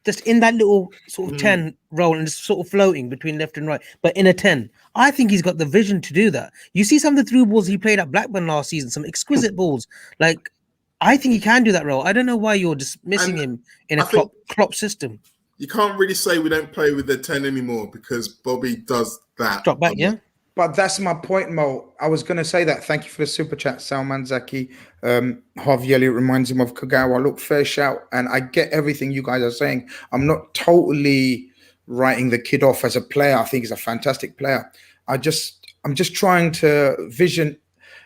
Just in that little sort of 10 role and just sort of floating between left and right, but in a 10. I think he's got the vision to do that. You see some of the through balls he played at Blackburn last season, some exquisite balls. Like, I think he can do that role. I don't know why you're dismissing him in a Klopp system. You can't really say we don't play with the 10 anymore because Bobby does that. Drop back, yeah? But that's my point, Mo. I was going to say that. Thank you for the super chat, Salman Zaki. Harvey Elliott reminds him of Kagawa. Look, fair shout. And I get everything you guys are saying. I'm not totally writing the kid off as a player. I think he's a fantastic player. I'm just trying to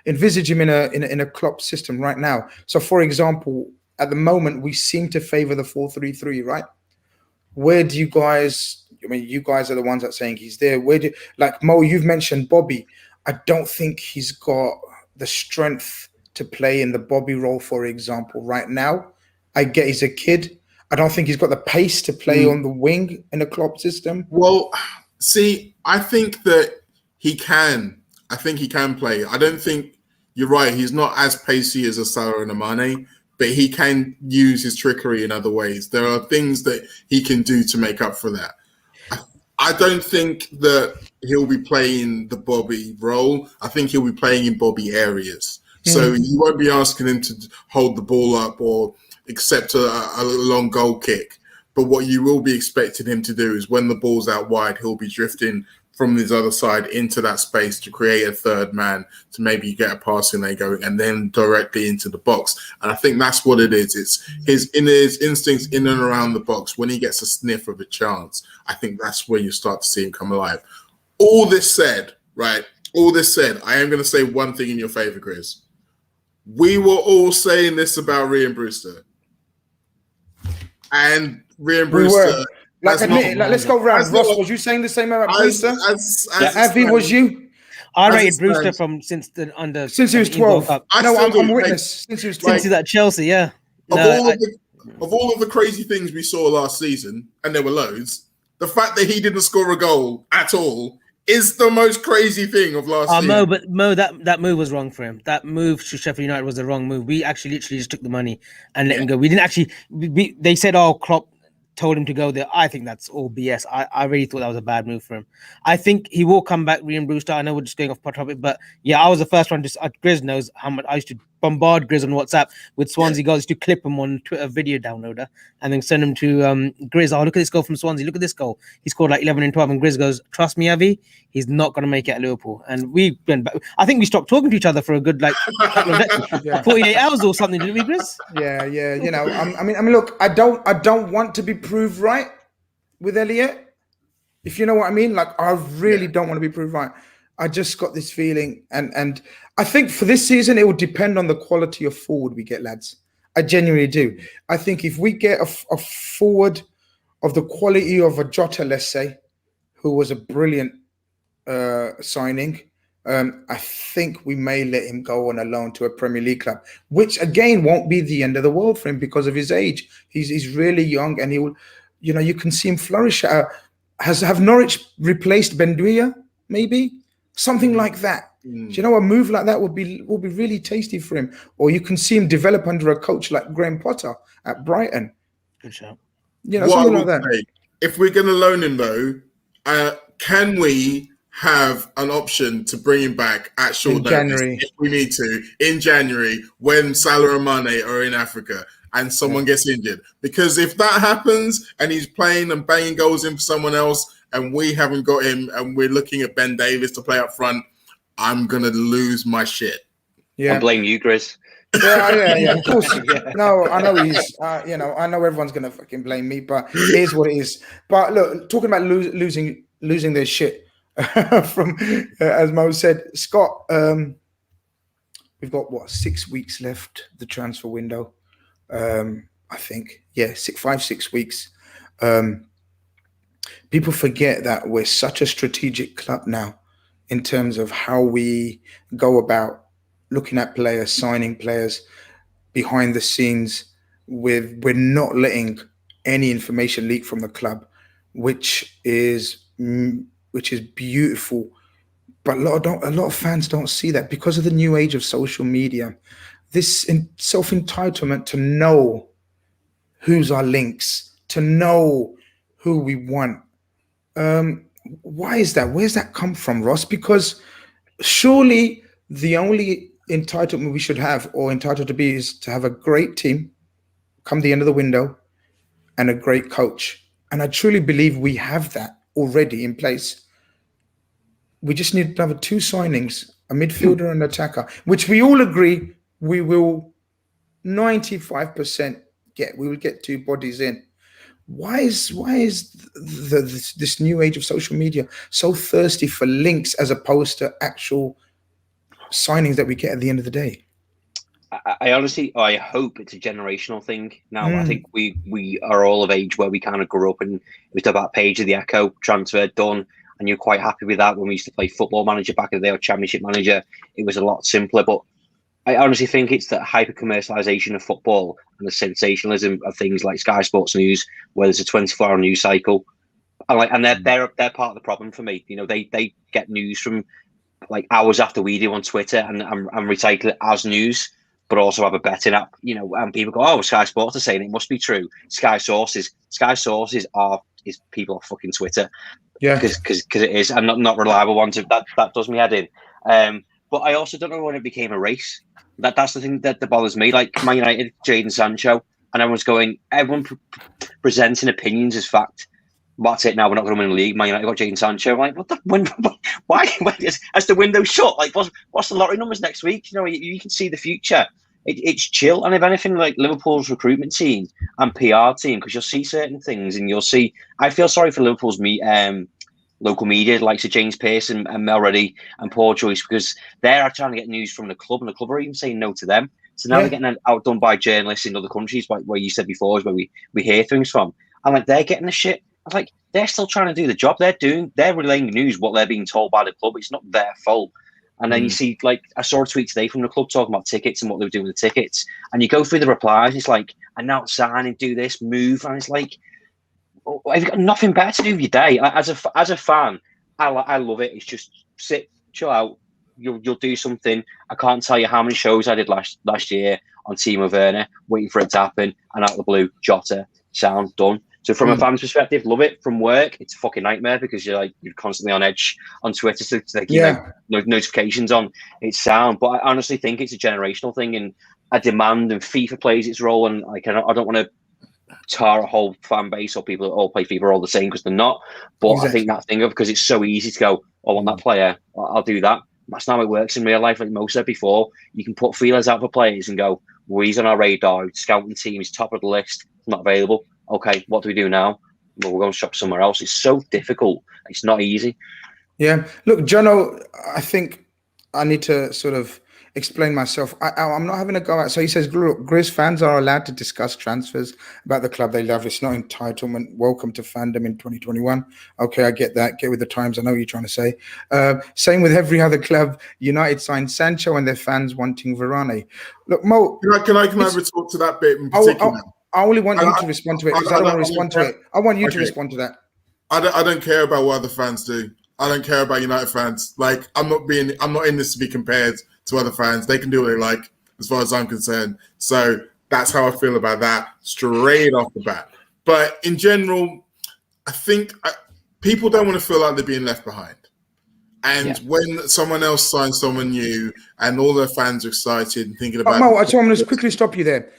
envisage him in a Klopp system right now. So, for example, at the moment, we seem to favor the 4-3-3, right? Where do you guys... I mean, you guys are the ones that are saying he's there. Like Mo, you've mentioned Bobby. I don't think he's got the strength to play in the Bobby role, for example, right now. I get he's a kid. I don't think he's got the pace to play on the wing in a Klopp system. Well, see, I think that he can. I think he can play. I don't think you're right. He's not as pacey as a Salah and a Mane, but he can use his trickery in other ways. There are things that he can do to make up for that. I don't think that he'll be playing the Bobby role. I think he'll be playing in Bobby areas. So you won't be asking him to hold the ball up or accept a long goal kick. But what you will be expecting him to do is when the ball's out wide, he'll be drifting from his other side into that space to create a third man to maybe get a passing lane going and then directly into the box. And I think that's what it is. It's his instincts in and around the box. When he gets a sniff of a chance, I think that's where you start to see him come alive. All this said, I am going to say one thing in your favor, Grizz. We were all saying this about Ryan Brewster. And Ryan Brewster... let's go round. Ross, was you saying the same about Brewster? Avi, was you? I rated Brewster since he was 12. I'm witness. Since he was 12. Since he's at Chelsea, yeah. Of all of the crazy things we saw last season, and there were loads, the fact that he didn't score a goal at all is the most crazy thing of last season. Mo, that move was wrong for him. That move to Sheffield United was the wrong move. We actually literally just took the money and let him go. We didn't actually. They said, "Oh, Klopp told him to go there." I think that's all BS. I really thought that was a bad move for him. I think he will come back, Ryan Brewster. I know we're just going off topic, but yeah, I was the first one. Grizz knows how much I used to bombard Grizz on WhatsApp with Swansea goals to clip him on Twitter video downloader and then send him to Grizz. Oh, look at this goal from Swansea. Look at this goal. He scored like 11 and 12, and Grizz goes, "Trust me, Avi, he's not going to make it at Liverpool." And we went back. I think we stopped talking to each other for a good 48 hours or something, didn't we, Grizz? Yeah. You know, I mean, look, I don't want to be proved right with Elliot. If you know what I mean, like I really don't want to be proved right. I just got this feeling, and I think for this season it will depend on the quality of forward we get, lads. I genuinely do. I think if we get a forward of the quality of a Jota, let's say, who was a brilliant signing, I think we may let him go on a loan to a Premier League club, which again won't be the end of the world for him because of his age. He's really young, and he will, you know, you can see him flourish. Have Norwich replaced Benduia? Maybe something like that. Do you know, a move like that will be really tasty for him. Or you can see him develop under a coach like Graham Potter at Brighton. Good shout. You know, something like that. If we're going to loan him though, can we have an option to bring him back at short notice if we need to in January when Salah and Mane are in Africa and someone gets injured? Because if that happens and he's playing and banging goals in for someone else and we haven't got him and we're looking at Ben Davies to play up front, I'm going to lose my shit. I blame you, Grizz. Yeah. Of course. Yeah. No, I know he's. I know everyone's gonna fucking blame me, but it is what it is. But look, talking about losing their shit from, as Mo said, Scott. We've got what 6 weeks left the transfer window. I think 6 weeks. People forget that we're such a strategic club now in terms of how we go about looking at players, signing players behind the scenes. We're not letting any information leak from the club, which is beautiful. But a lot of fans don't see that because of the new age of social media. This self-entitlement to know who's our links, to know who we want. Why is that? Where's that come from, Ross? Because surely the only entitlement we should have, or entitled to be, is to have a great team come the end of the window and a great coach. And I truly believe we have that already in place. We just need another 2 signings, a midfielder and an attacker, which we all agree we will 95% get. We will get 2 bodies in. Why is this new age of social media so thirsty for links as opposed to actual signings that we get at the end of the day? I honestly, I hope it's a generational thing. Now, I think we are all of age where we kind of grew up and it was about page of the Echo transfer done, and you're quite happy with that. When we used to play Football Manager back in the day, or Championship Manager, it was a lot simpler. But I honestly think it's the hyper commercialization of football and the sensationalism of things like Sky Sports News, where there's a 24-hour news cycle, and they're part of the problem for me. They get news from like hours after we do on Twitter and recycle it as news, but also have a betting app. And people go, "Oh, Sky Sports are saying it must be true." Sky Sources is people off fucking Twitter, because it is, and not reliable ones. That does me head in. But I also don't know when it became a race. That's the thing that bothers me. Like Man United, Jadon Sancho, and everyone presenting opinions as fact. That's it. Now we're not going to win the league. Man United got Jadon Sancho. I'm like, what the? Why? As the window shut? Like, what's the lottery numbers next week? You can see the future. It's chill. And if anything, like Liverpool's recruitment team and PR team, because you'll see certain things, and you'll see. I feel sorry for Liverpool's local media, like Sir James Pearce and Mel Ruddy and Paul Joyce, because they're trying to get news from the club, and the club are even saying no to them. So now they're getting outdone by journalists in other countries, like where you said before is where we hear things from. And like they're getting the shit. I was like, they're still trying to do the job. They're relaying news, what they're being told by the club. It's not their fault. And then you see, like, I saw a tweet today from the club talking about tickets and what they were doing with the tickets. And you go through the replies, it's like, announce signing, do this, move. And it's like, I've got nothing better to do with your day. As a fan, I love it. It's just sit, chill out. You'll do something. I can't tell you how many shows I did last year on Timo Werner, waiting for it to happen, and out of the blue, Jota, sound, done. So from a fan's perspective, love it. From work, it's a fucking nightmare because you're constantly on edge on Twitter, so notifications on. It's sound, but I honestly think it's a generational thing, and I demand, and FIFA plays its role, and like I don't want to tar a whole fan base or people that all play FIFA are all the same, because they're not. But I think that thing of, because it's so easy to go, I want that player, I'll do that. That's not how it works in real life. Like Mo said before, you can put feelers out for players and go, well, he's on our radar, scouting team, he's top of the list, not available. Okay, what do we do now? Well, we're going to shop somewhere else. It's so difficult. It's not easy. Yeah. Look, Jono, I think I need to sort of explain myself. I'm not having a go at. So he says, look, Grizz fans are allowed to discuss transfers about the club they love. It's not entitlement. Welcome to fandom in 2021. Okay, I get that. Get with the times. I know what you're trying to say. Same with every other club. United signed Sancho and their fans wanting Varane. Look, Mo. Can I talk to that bit in particular? I only want you to respond to it, because I don't want to respond to it. I want you to respond to that. I don't care about what other fans do. I don't care about United fans. Like, I'm not in this to be compared to other fans. They can do what they like, as far as I'm concerned. So that's how I feel about that, straight off the bat. But in general, I think people don't want to feel like they're being left behind. And when someone else signs someone new and all their fans are excited and thinking about... Mo, I just want to quickly stop you there.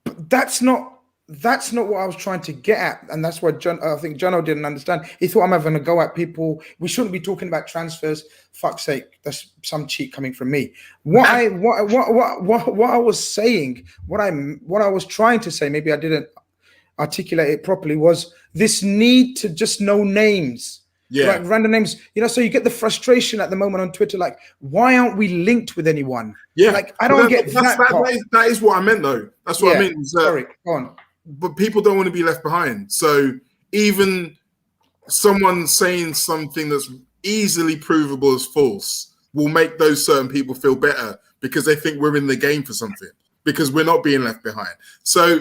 That's not that's not what I was trying to get at, and that's what I think Jono didn't understand. He thought I'm having a go at people. We shouldn't be talking about transfers. Fuck's sake, that's some cheat coming from me. What I was saying, what I was trying to say, maybe I didn't articulate it properly, was this need to just know names. Like random names, so you get the frustration at the moment on Twitter, like, why aren't we linked with anyone? Like, I don't get that is what I meant, though. That's what I mean. Sorry, go on. But people don't want to be left behind. So even someone saying something that's easily provable as false will make those certain people feel better because they think we're in the game for something, because we're not being left behind. So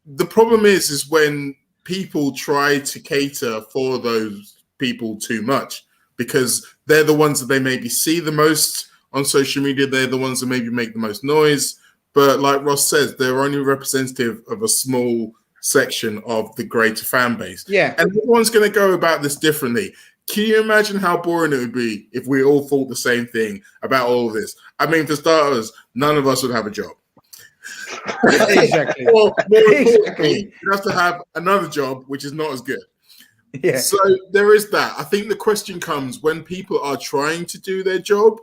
the problem is when people try to cater for those people too much, because they're the ones that they maybe see the most on social media. They're the ones that maybe make the most noise. But like Ross says, they're only representative of a small section of the greater fan base. Yeah. And everyone's going to go about this differently. Can you imagine how boring it would be if we all thought the same thing about all of this? I mean, for starters, none of us would have a job. Exactly. Or more importantly, you have to have another job, which is not as good. Yeah. So there is that. I think the question comes when people are trying to do their job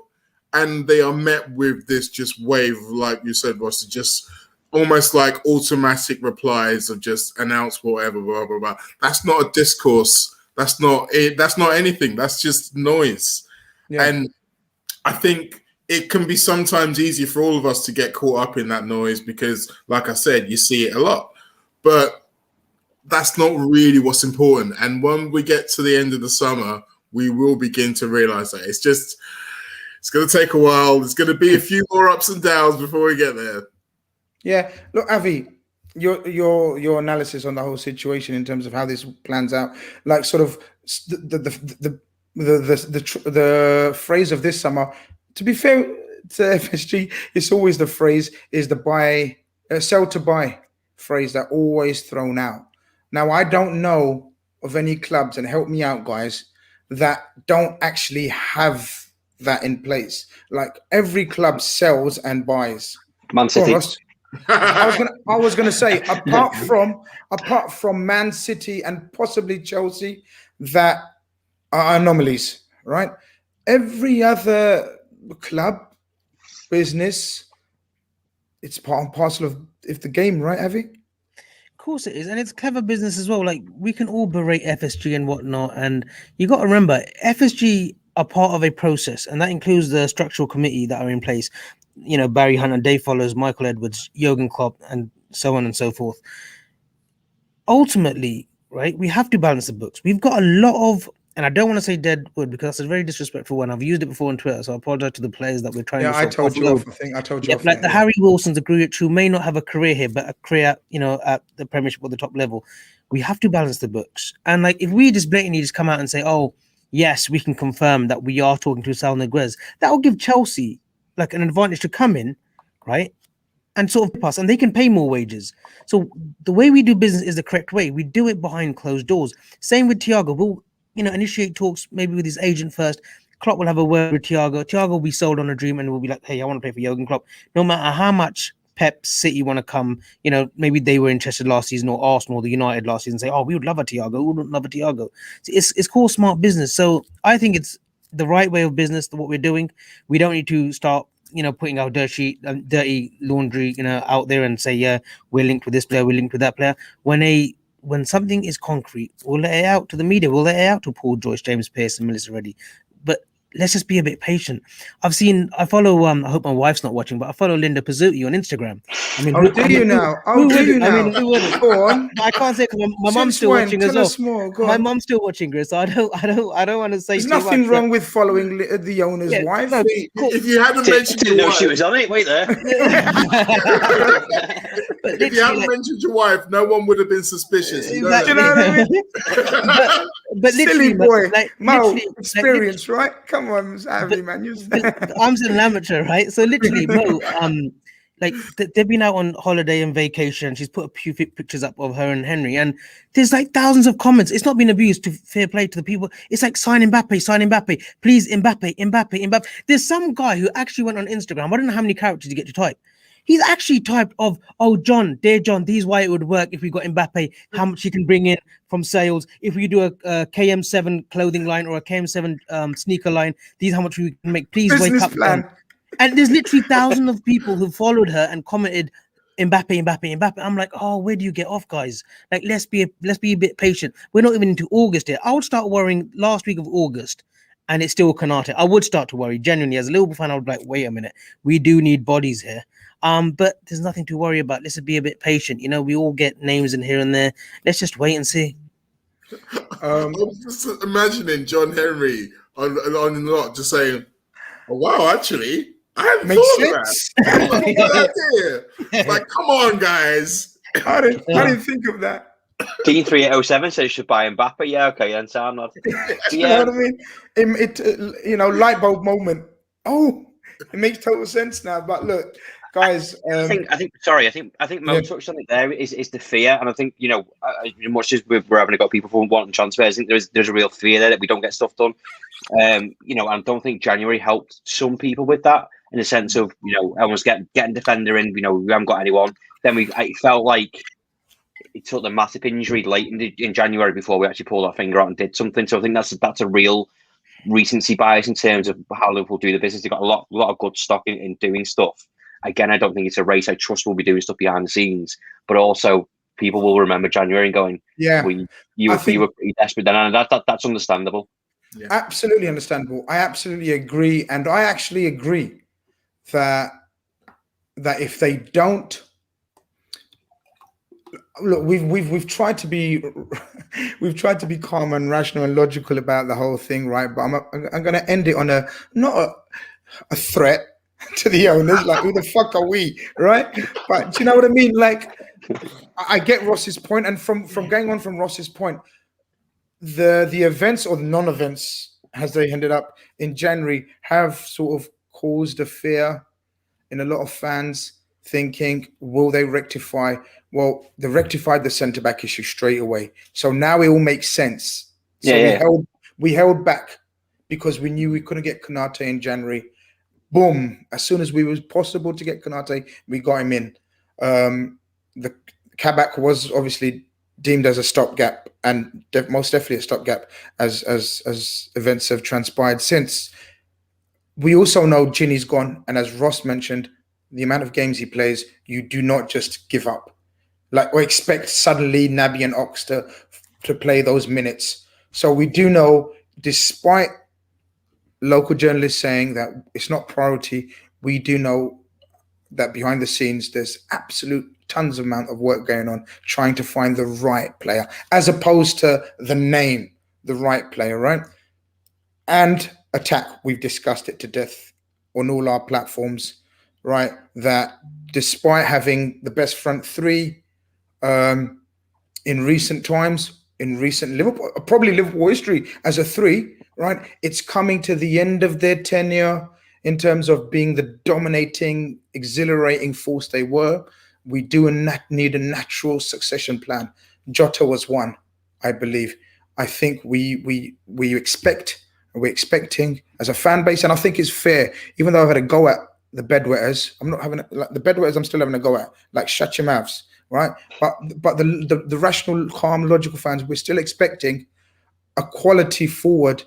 and they are met with this just wave, like you said, Ross, just almost like automatic replies of just announce whatever, blah, blah, blah. That's not a discourse. That's not it. That's not anything. That's just noise. Yeah. And I think it can be sometimes easy for all of us to get caught up in that noise because, like I said, you see it a lot. But that's not really what's important. And when we get to the end of the summer, we will begin to realize that it's going to take a while. There's going to be a few more ups and downs before we get there. Yeah. Look, Avi, your analysis on the whole situation in terms of how this plans out, like sort of the phrase of this summer. To be fair to FSG, it's always the phrase is the sell to buy phrase that always thrown out. Now, I don't know of any clubs, and help me out, guys, that don't actually have that in place. Like every club sells and buys. Man City. I was gonna say, apart from Man City and possibly Chelsea, that are anomalies, right? Every other club, business, it's part and parcel of the game, right, Avi? Of course it is, and it's clever business as well. Like we can all berate FSG and whatnot, and you got to remember, FSG are part of a process, and that includes the structural committee that are in place. You know, Barry Hunt and Dave Follows, Michael Edwards, Jurgen Klopp, and so on and so forth. Ultimately, right, we have to balance the books. We've got a lot of, and I don't want to say dead wood because that's a very disrespectful one. I've used it before on Twitter, so I apologize to the players that we're trying to. Yeah, I told you off. I think I told you off. Like the Harry Wilsons, the Grujic, who may not have a career here, but a career, at the Premiership or the top level. We have to balance the books, and like if we just blatantly just come out and say, "Oh, yes, we can confirm that we are talking to Sal Grizz," that will give Chelsea like an advantage to come in, right, and sort of pass, and they can pay more wages. So the way we do business is the correct way. We do it behind closed doors. Same with Thiago. We'll initiate talks maybe with his agent first. Klopp will have a word with Thiago. Thiago will be sold on a dream and will be like, "Hey, I want to play for Jurgen Klopp." No matter how much Pep City want to come, maybe they were interested last season, or Arsenal, the United last season, say, "Oh, we would love a Thiago. We would love a Thiago." So it's called smart business. So I think it's the right way of business, what we're doing. We don't need to start, putting our dirty laundry, out there and say, "Yeah, we're linked with this player, we're linked with that player." When something is concrete, we'll let it out to the media. We'll let it out to Paul Joyce, James Pearce, and Melissa Reddy. But let's just be a bit patient. I follow, I hope my wife's not watching, but I follow Linda Pizzuti on Instagram. I mean, do you now? Go on. I can't say because my mom's still watching as well. My mom's still watching, Grizz. So I don't want to say. There's nothing wrong with following the owner's wife. No, if you hadn't mentioned your wife, she was on it. Wait there. If you hadn't mentioned your wife, no one would have been suspicious. You know what I mean? but silly boy, Mo, experience, right? Come on, Avi, man. I'm still an amateur, right? So literally, Mo, they've been out on holiday and vacation. She's put a few pictures up of her and Henry, and there's like thousands of comments. It's not been abused. To fair play to the people. It's like sign Mbappe, please Mbappe. There's some guy who actually went on Instagram. I don't know how many characters you get to type. He's actually typed of, oh, John, dear John, this is why it would work if we got Mbappe, how much he can bring in from sales. If we do a KM7 clothing line or a KM7 sneaker line, these how much we can make. Please wake Business up, plan. John. And there's literally thousands of people who followed her and commented, Mbappe. I'm like, oh, where do you get off, guys? Like, let's be a bit patient. We're not even into August yet. I would start worrying last week of August, and it's still Khanage. I would start to worry genuinely as a Liverpool fan. I would be like, wait a minute, we do need bodies here. But there's nothing to worry about. Let's be a bit patient. You know, we all get names in here and there. Let's just wait and see. I'm just imagining John Henry on the lot just saying, oh, wow, actually, I hadn't thought of that. Like, come on, guys. I didn't think of that. Team 3807 says you should buy Mbappe. Yeah, okay, then Sam. You know what I mean? It light bulb moment. Oh, it makes total sense now. But look, guys, I think Mo touched on it there is the fear, and I think as much as we're having got people from wanting transfers, I think there's a real fear there that we don't get stuff done. And I don't think January helped some people with that in the sense of everyone's getting defender in. We haven't got anyone. Then it felt like it took the massive injury late in January before we actually pulled our finger out and did something. So I think that's a real recency bias in terms of how Liverpool do the business. They've got a lot of good stock in doing stuff. Again, I don't think it's a race. I trust we'll be doing stuff behind the scenes, but also people will remember January and going, "Yeah, you were pretty desperate then," and that's understandable. Yeah. Absolutely understandable. I absolutely agree, and I actually agree that if they don't look, we've tried to be calm and rational and logical about the whole thing, right? But I'm going to end it on not a threat to the owners, like who the fuck are we, right? But do you know what I mean? Like, I get Ross's point, and from going on from Ross's point, the events or the non-events as they ended up in January have sort of caused a fear in a lot of fans, thinking, will they rectify? Well, they rectified the centre-back issue straight away. So now it all makes sense. So we held back because we knew we couldn't get Khanage in January. Boom. As soon as we was possible to get Khanage, we got him in. The Kabak was obviously deemed as a stopgap, and most definitely a stopgap as events have transpired since. We also know Ginny's gone, and as Ross mentioned, the amount of games he plays, you do not just give up, or expect suddenly Naby and Ox to play those minutes. So we do know, despite local journalists saying that it's not priority, we do know that behind the scenes there's absolute tons of amount of work going on trying to find the right player, as opposed to the name, the right player, right? And attack, we've discussed it to death on all our platforms, right? That despite having the best front three in recent times, in recent Liverpool, probably Liverpool history as a three, right? It's coming to the end of their tenure in terms of being the dominating, exhilarating force they were. We do need a natural succession plan. Jota was one, I believe. I think we're expecting as a fan base, and I think it's fair, even though I've had a go at the bedwetters, I'm not having the bedwetters, I'm still having a go at, like, shut your mouths, right? But the rational, calm, logical fans, we're still expecting a quality forward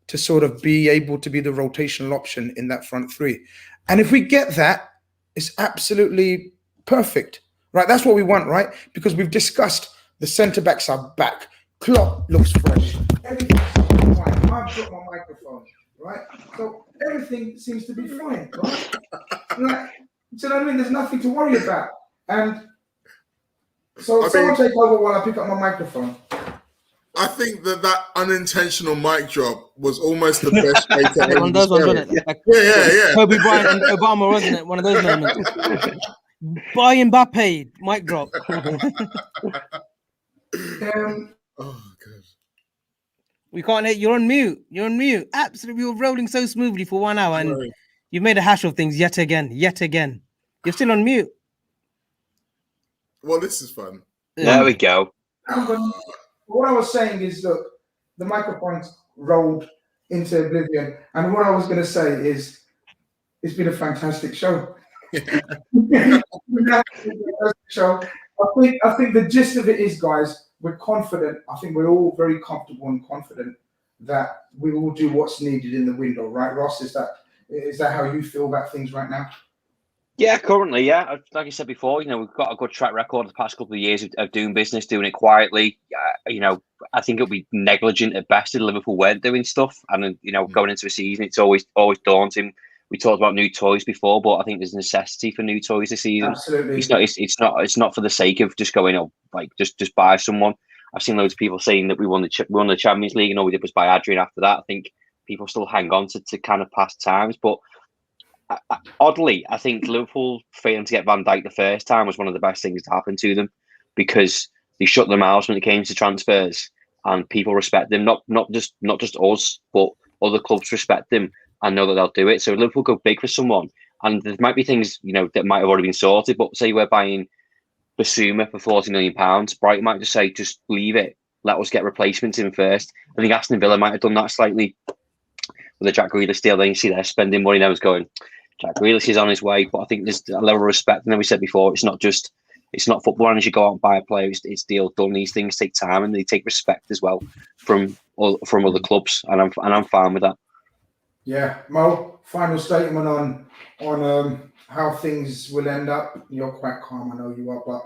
to sort of be able to be the rotational option in that front three. And if we get that, it's absolutely perfect, right? That's what we want, right? Because we've discussed the centre-backs are back. Klopp looks fresh. Everything's fine. I've got my microphone, right? So everything seems to be fine, right? Like, so I mean, there's nothing to worry about. And so someone take over while I pick up my microphone. I think that unintentional mic drop was almost the best way to end one of those ones, wasn't it? Like, yeah. Kobe Bryant and Obama, wasn't it? One of those moments. Buy Mbappe, mic drop. Oh, God. We can't hear. You're on mute. Absolutely, you're rolling so smoothly for 1 hour, and you've made a hash of things yet again. You're still on mute. Well, this is fun. There we go. What I was saying is, look, the microphone's rolled into oblivion, and what I was going to say is, it's been a fantastic show. So I think the gist of it is, guys, we're confident. I think we're all very comfortable and confident that we will do what's needed in the window, right, Ross? Is that how you feel about things right now? Yeah, currently, yeah. Like I said before, we've got a good track record the past couple of years of doing business, doing it quietly. I think it'll be negligent at best if Liverpool weren't doing stuff. And going into a season, it's always daunting. We talked about new toys before, but I think there's a necessity for new toys this season. Absolutely. It's not for the sake of just going, just buy someone. I've seen loads of people saying that we won the Champions League and all we did was buy Adrian after that. I think people still hang on to kind of past times, but oddly, I think Liverpool failing to get Van Dijk the first time was one of the best things to happen to them, because they shut their mouths when it came to transfers, and people respect them. Not just us, but other clubs respect them and know that they'll do it. So if Liverpool go big for someone, and there might be things that might have already been sorted. But say we're buying Basuma for £40 million, Brighton might just say, just leave it. Let us get replacements in first. I think Aston Villa might have done that slightly with the Jack Grealish deal. Then you see they're spending money. Now is going, Jack Grealish is on his way, but I think there's a level of respect. And then we said before, it's not football, and as you go out and buy a player, it's deal done. These things take time, and they take respect as well from other clubs, and I'm fine with that. Yeah, Mo, final statement on how things will end up. You're quite calm, I know you are, but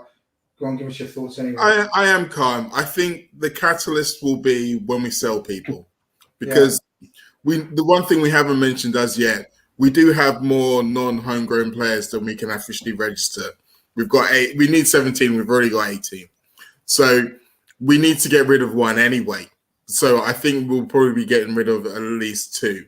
go on, give us your thoughts anyway. I am calm. I think the catalyst will be when we sell people, because the one thing we haven't mentioned as yet, we do have more non-homegrown players than we can officially register. We've got 8. We need 17. We've already got 18. So we need to get rid of one anyway. So I think we'll probably be getting rid of at least 2.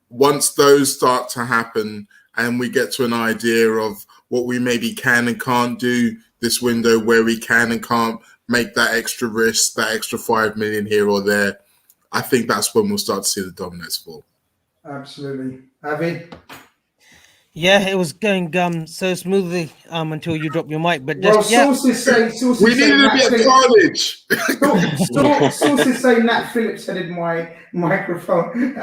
Once those start to happen and we get to an idea of what we maybe can and can't do this window, where we can and can't make that extra risk, that extra 5 million here or there, I think that's when we'll start to see the dominoes fall. Absolutely. Avi? Yeah, it was going so smoothly until you dropped your mic. But sources say we needed a bit of carnage. Sources say Nat Phillips headed my microphone.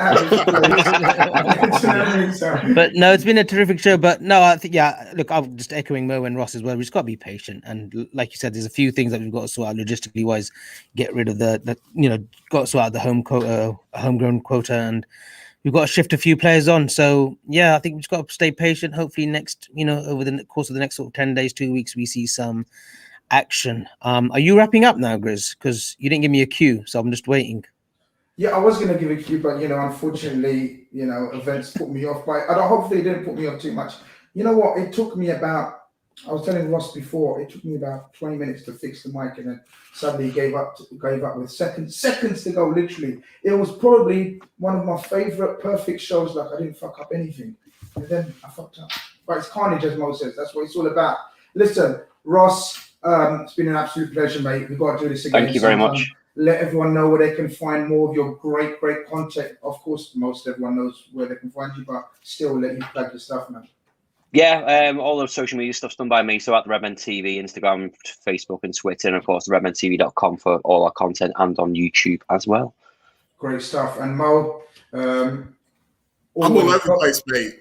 But no, it's been a terrific show. But no, I think look, I'm just echoing Mo and Ross as well. We've just got to be patient, and like you said, there's a few things that we've got to sort out logistically wise. Get rid of the got to sort out the homegrown quota, and we've got to shift a few players on. So I think we've just got to stay patient. Hopefully next, over the course of the next sort of 10 days, 2 weeks, we see some action. Are you wrapping up now, Grizz? Because you didn't give me a cue, so I'm just waiting. Yeah, I was going to give a cue, but unfortunately, events put me off. But hopefully it didn't put me off too much. You know what? It took me about, I was telling Ross before, it took me about 20 minutes to fix the mic, and then suddenly gave up with seconds to go, literally. It was probably one of my favorite perfect shows. Like, I didn't fuck up anything, and then I fucked up. But it's carnage, as Mo says. That's what it's all about. Listen, Ross, it's been an absolute pleasure, mate. We've got to do this again. Thank you very much. Let everyone know where they can find more of your great content. Of course, most everyone knows where they can find you, but still let you plug your stuff, man. Yeah, all the social media stuff's done by me. So at the Redmen TV, Instagram, Facebook, and Twitter, and of course, redmentv.com for all our content, and on YouTube as well. Great stuff. And Mo, I'm all over the place, mate.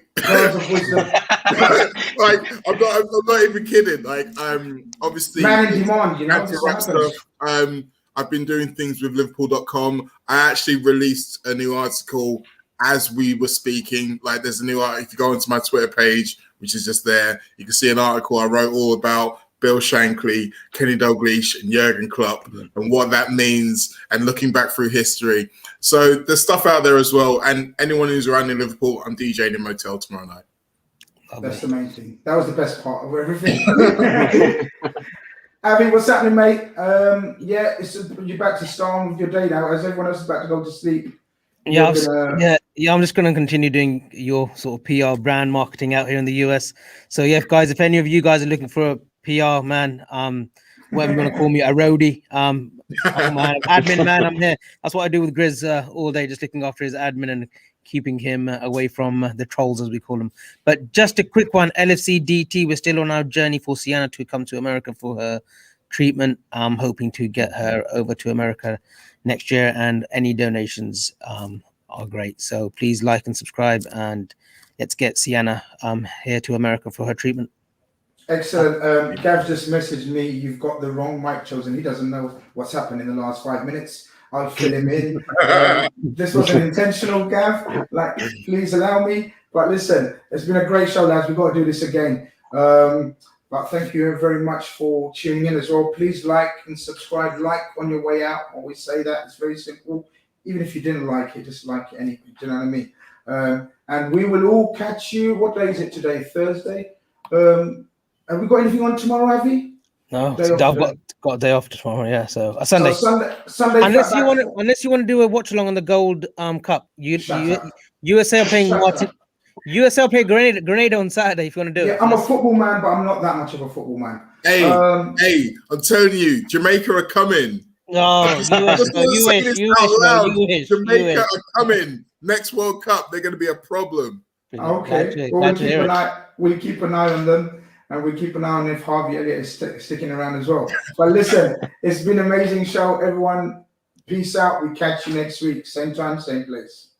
I'm not even kidding. Like, obviously, man in demand. Stuff. I've been doing things with Liverpool.com. I actually released a new article as we were speaking. Like, there's a new article. If you go onto my Twitter page, which is just there, you can see an article I wrote all about Bill Shankly, Kenny Dalglish, and Jurgen Klopp, and what that means, and looking back through history. So there's stuff out there as well. And anyone who's around in Liverpool, I'm DJing in Motel tomorrow night. That's the main thing. That was the best part of everything. Avi, what's happening, mate? You're back to starting with your day now, as everyone else is about to go to sleep. I'm just going to continue doing your sort of PR brand marketing out here in the US. So guys, if any of you guys are looking for a PR man, whatever you want to call me, a roadie, admin man, I'm here. That's what I do with Grizz all day, just looking after his admin and keeping him away from the trolls, as we call them. But just a quick one, LFC DT, we're still on our journey for Sienna to come to America for her treatment. I'm hoping to get her over to America next year, and any donations are great. So please like and subscribe, and let's get Sienna here to America for her treatment. Excellent. Gav just messaged me, you've got the wrong mic chosen. He doesn't know what's happened in the last 5 minutes. I'll fill him in. This wasn't intentional, Gav. Like, please allow me. But listen, it's been a great show, lads. We've got to do this again. But thank you very much for tuning in as well. Please like and subscribe. Like on your way out. Always say that. It's very simple. Even if you didn't like it, just like it anyway. Do you know what I mean? And we will all catch you. What day is it today? Thursday. Have we got anything on tomorrow, have we? No, I've got a day off tomorrow. Yeah, so a Sunday. So Sunday. Unless you want to do a watch along on the Gold Cup. USA are playing USA are playing Grenada on Saturday. If you want to do it. I'm a football man, but I'm not that much of a football man. Hey, I'm telling you, Jamaica are coming. No, you wish. Jamaica are coming. Next World Cup, they're going to be a problem. Okay, we'll keep an eye on them. And we keep an eye on if Harvey Elliott is sticking around as well. But listen, it's been an amazing show. Everyone, peace out. We catch you next week. Same time, same place.